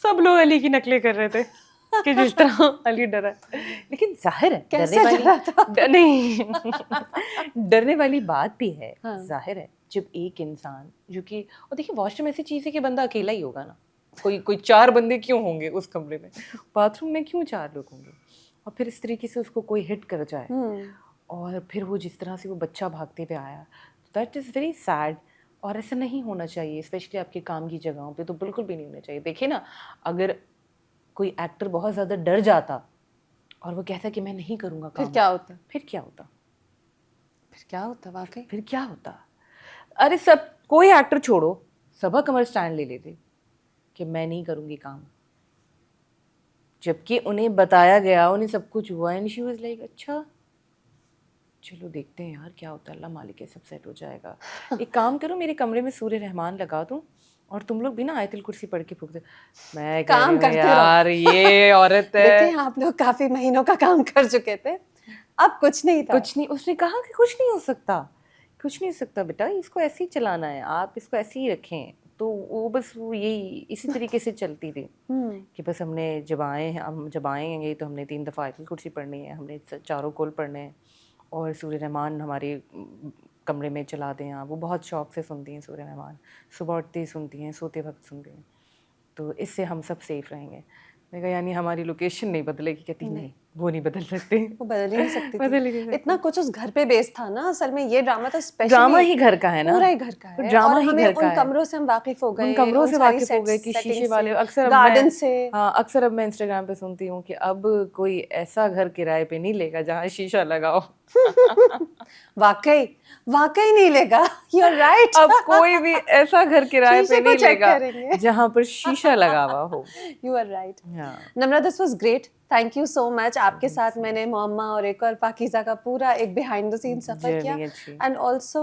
सब लोग अली की नकलें कर रहे थे कि जिस तरह अली डरा है। लेकिन जाहिर है कैसे डरा था? नहीं डरने वाली बात भी है। हाँ। जाहिर है जब एक इंसान जो कि, और देखिए वॉशरूम ऐसी चीज़ है कि बंदा अकेला ही होगा ना, कोई 4 बंदे क्यों होंगे उस कमरे में, बाथरूम में क्यों 4 लोग होंगे, और फिर इस तरीके से उसको कोई हिट कर जाए, और फिर वो जिस तरह से वो बच्चा भागते हुए आया, दैट इज़ वेरी सैड। और ऐसा नहीं होना चाहिए, स्पेशली आपके काम की जगहों पे तो बिल्कुल भी नहीं होना चाहिए। देखिए ना, अगर कोई एक्टर बहुत ज़्यादा डर जाता और वो कहता कि मैं नहीं करूँगा काम, फिर क्या होता? फिर क्या होता? फिर क्या होता वाकई? फिर क्या होता? अरे सब, कोई एक्टर छोड़ो, सबा कमर स्टैंड ले लेते कि मैं नहीं करूँगी काम, जबकि उन्हें बताया गया, उन्हें सब कुछ हुआ, एंड शी वाज लाइक अच्छा चलो देखते हैं यार क्या होता है, अल्लाह मालिक है, सब सेट हो जाएगा। एक काम करो, मेरे कमरे में सूर्य रहमान लगा दूं और तुम लोग भी ना आयतुल कुर्सी पढ़ के फूक दो। मैं कह काम रही हूँ करते यार ये औरत है। देखिए आप लोग काफी महीनों का काम कर चुके थे, अब कुछ नहीं था। कुछ नहीं, उसने कहा कि कुछ नहीं हो सकता, कुछ नहीं हो सकता बेटा, इसको ऐसे ही चलाना है, आप इसको ऐसे ही रखें। तो वो बस वो यही इसी तरीके से चलती थी कि बस हमने जब आएंगे तो हमने 3 दफ़ा आयतुल कुर्सी पढ़नी है, हमने 4 कुल पढ़ने हैं, और सूर्य रहमान हमारे कमरे में चला दें आप। वो बहुत शौक से सुनती हैं सूर्य रहमान, सुबह उठते ही सुनती हैं, सोते वक्त सुनती हैं, तो इससे हम सब सेफ रहेंगे। मैं कहा यानी हमारी लोकेशन नहीं बदलेगी? कहती नहीं वो नहीं बदल सकते। वो बदल ही नहीं सकती बदल ही थी। नहीं सकते। इतना कुछ उस घर पे बेस्ड था ना, असल में ये ड्रामा तो स्पेशली ड्रामा ही घर का है ना, पूरा ही घर का है, ड्रामा और ही हमें घर का उन है। कमरों से हम वाकिफ हो गए, उन कमरों उन से सारी वाकिफ हो गए कि सेटिंग शीशे से, वाले, अक्सर अब गार्डन मैं, से। हाँ अक्सर अब मैं इंस्टाग्राम पे सुनती हूँ कि अब कोई ऐसा घर किराए पे नहीं लेगा जहाँ शीशा लगाओ। वाकई वाकई नहीं लेगा, यू आर राइट। अब कोई भी ऐसा घर किराए पे शीशे को नहीं चेक लेगा करेंगे। जहाँ पर शीशा लगा हुआ हो। You are right. हाँ, Namrata, this was great, thank you so much. आपके साथ मैंने मोहम्मा और एक और पाकीज़ा का पूरा एक बिहाइंड द सीन सफर किया, जर्नी अच्छी। And also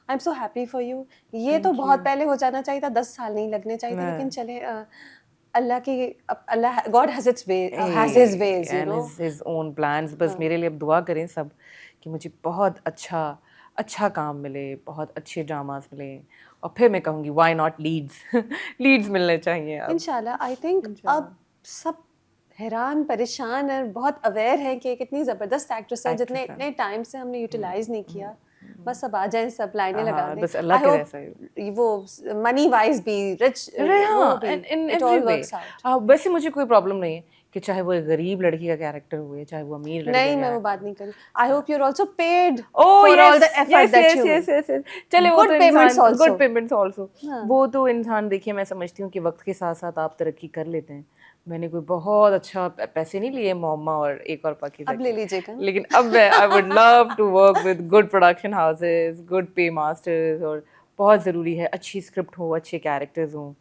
I am so happy for you. ये तो बहुत पहले हो जाना चाहिए था, 10 साल नहीं लगने चाहिए थे, लेकिन चले अल्लाह की, अल्लाह, God has its way, has his ways, you and know. His own plans. बस मेरे लिए अब दुआ करें सब कि मुझे बहुत अच्छा काम मिले, बहुत अच्छे ड्रामास मिले, और फिर मैं कहूँगी व्हाई नॉट लीड्स। लीड्स मिलने चाहिए अब इंशाल्लाह। आई थिंक अब सब हैरान परेशान और बहुत अवेयर हैं कि कितनी ज़बरदस्त एक्ट्रेस है, जितने इतने टाइम से हमने यूटिलाइज नहीं किया। बस अब आ जाए, सब लाइनें लगा दें। बस अल्लाह आई के होप ऐसा ही वो मनी वाइज भी रिच, वो भी in it every all way. Works out. वैसे मुझे कोई प्रॉब्लम नहीं है कि चाहे वो एक गरीब लड़की का कैरेक्टर हुए, चाहे वो अमीर लड़की नहीं का मैं वो character बात नहीं करी. I hope you're also paid Oh for yes, all the effort yes, that yes, you yes, make. yes, yes. चले वो Good तो payments इंसान also. गुड पेमेंट्स ऑल्सो हाँ. वो तो इंसान देखिए मैं समझती हूँ कि वक्त के साथ साथ आप तरक्की कर लेते हैं. मैंने कोई बहुत अच्छा पैसे नहीं लिए मोम्मा और एक और पाकिज़ा अब ले के, लीजिएगा. लेकिन अब मैं I would love to work with good production houses, good paymasters. और बहुत ज़रूरी है अच्छी स्क्रिप्ट हो, अच्छे कैरेक्टर्स हों,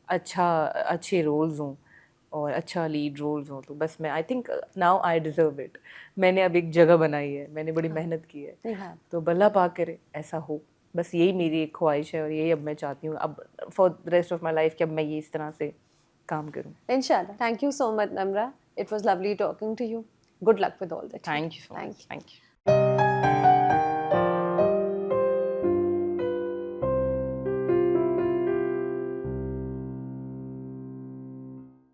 अच्छे रोल्स हों और अच्छा लीड रोल्स हों. तो बस मैं I think now I deserve it. मैंने अब एक जगह बनाई है, मैंने बड़ी मेहनत की है, You have. तो बल्ला पाक करे ऐसा हो. बस यही मेरी एक ख्वाहिश है और यही अब मैं चाहती हूँ अब for the rest of my life कि अब मैं ये इस तरह से काम करूँ. Inshallah. Thank you so much, Namra. It was lovely talking to you. Good luck with all that. you do. Thank you so Thank much. you. Thank you.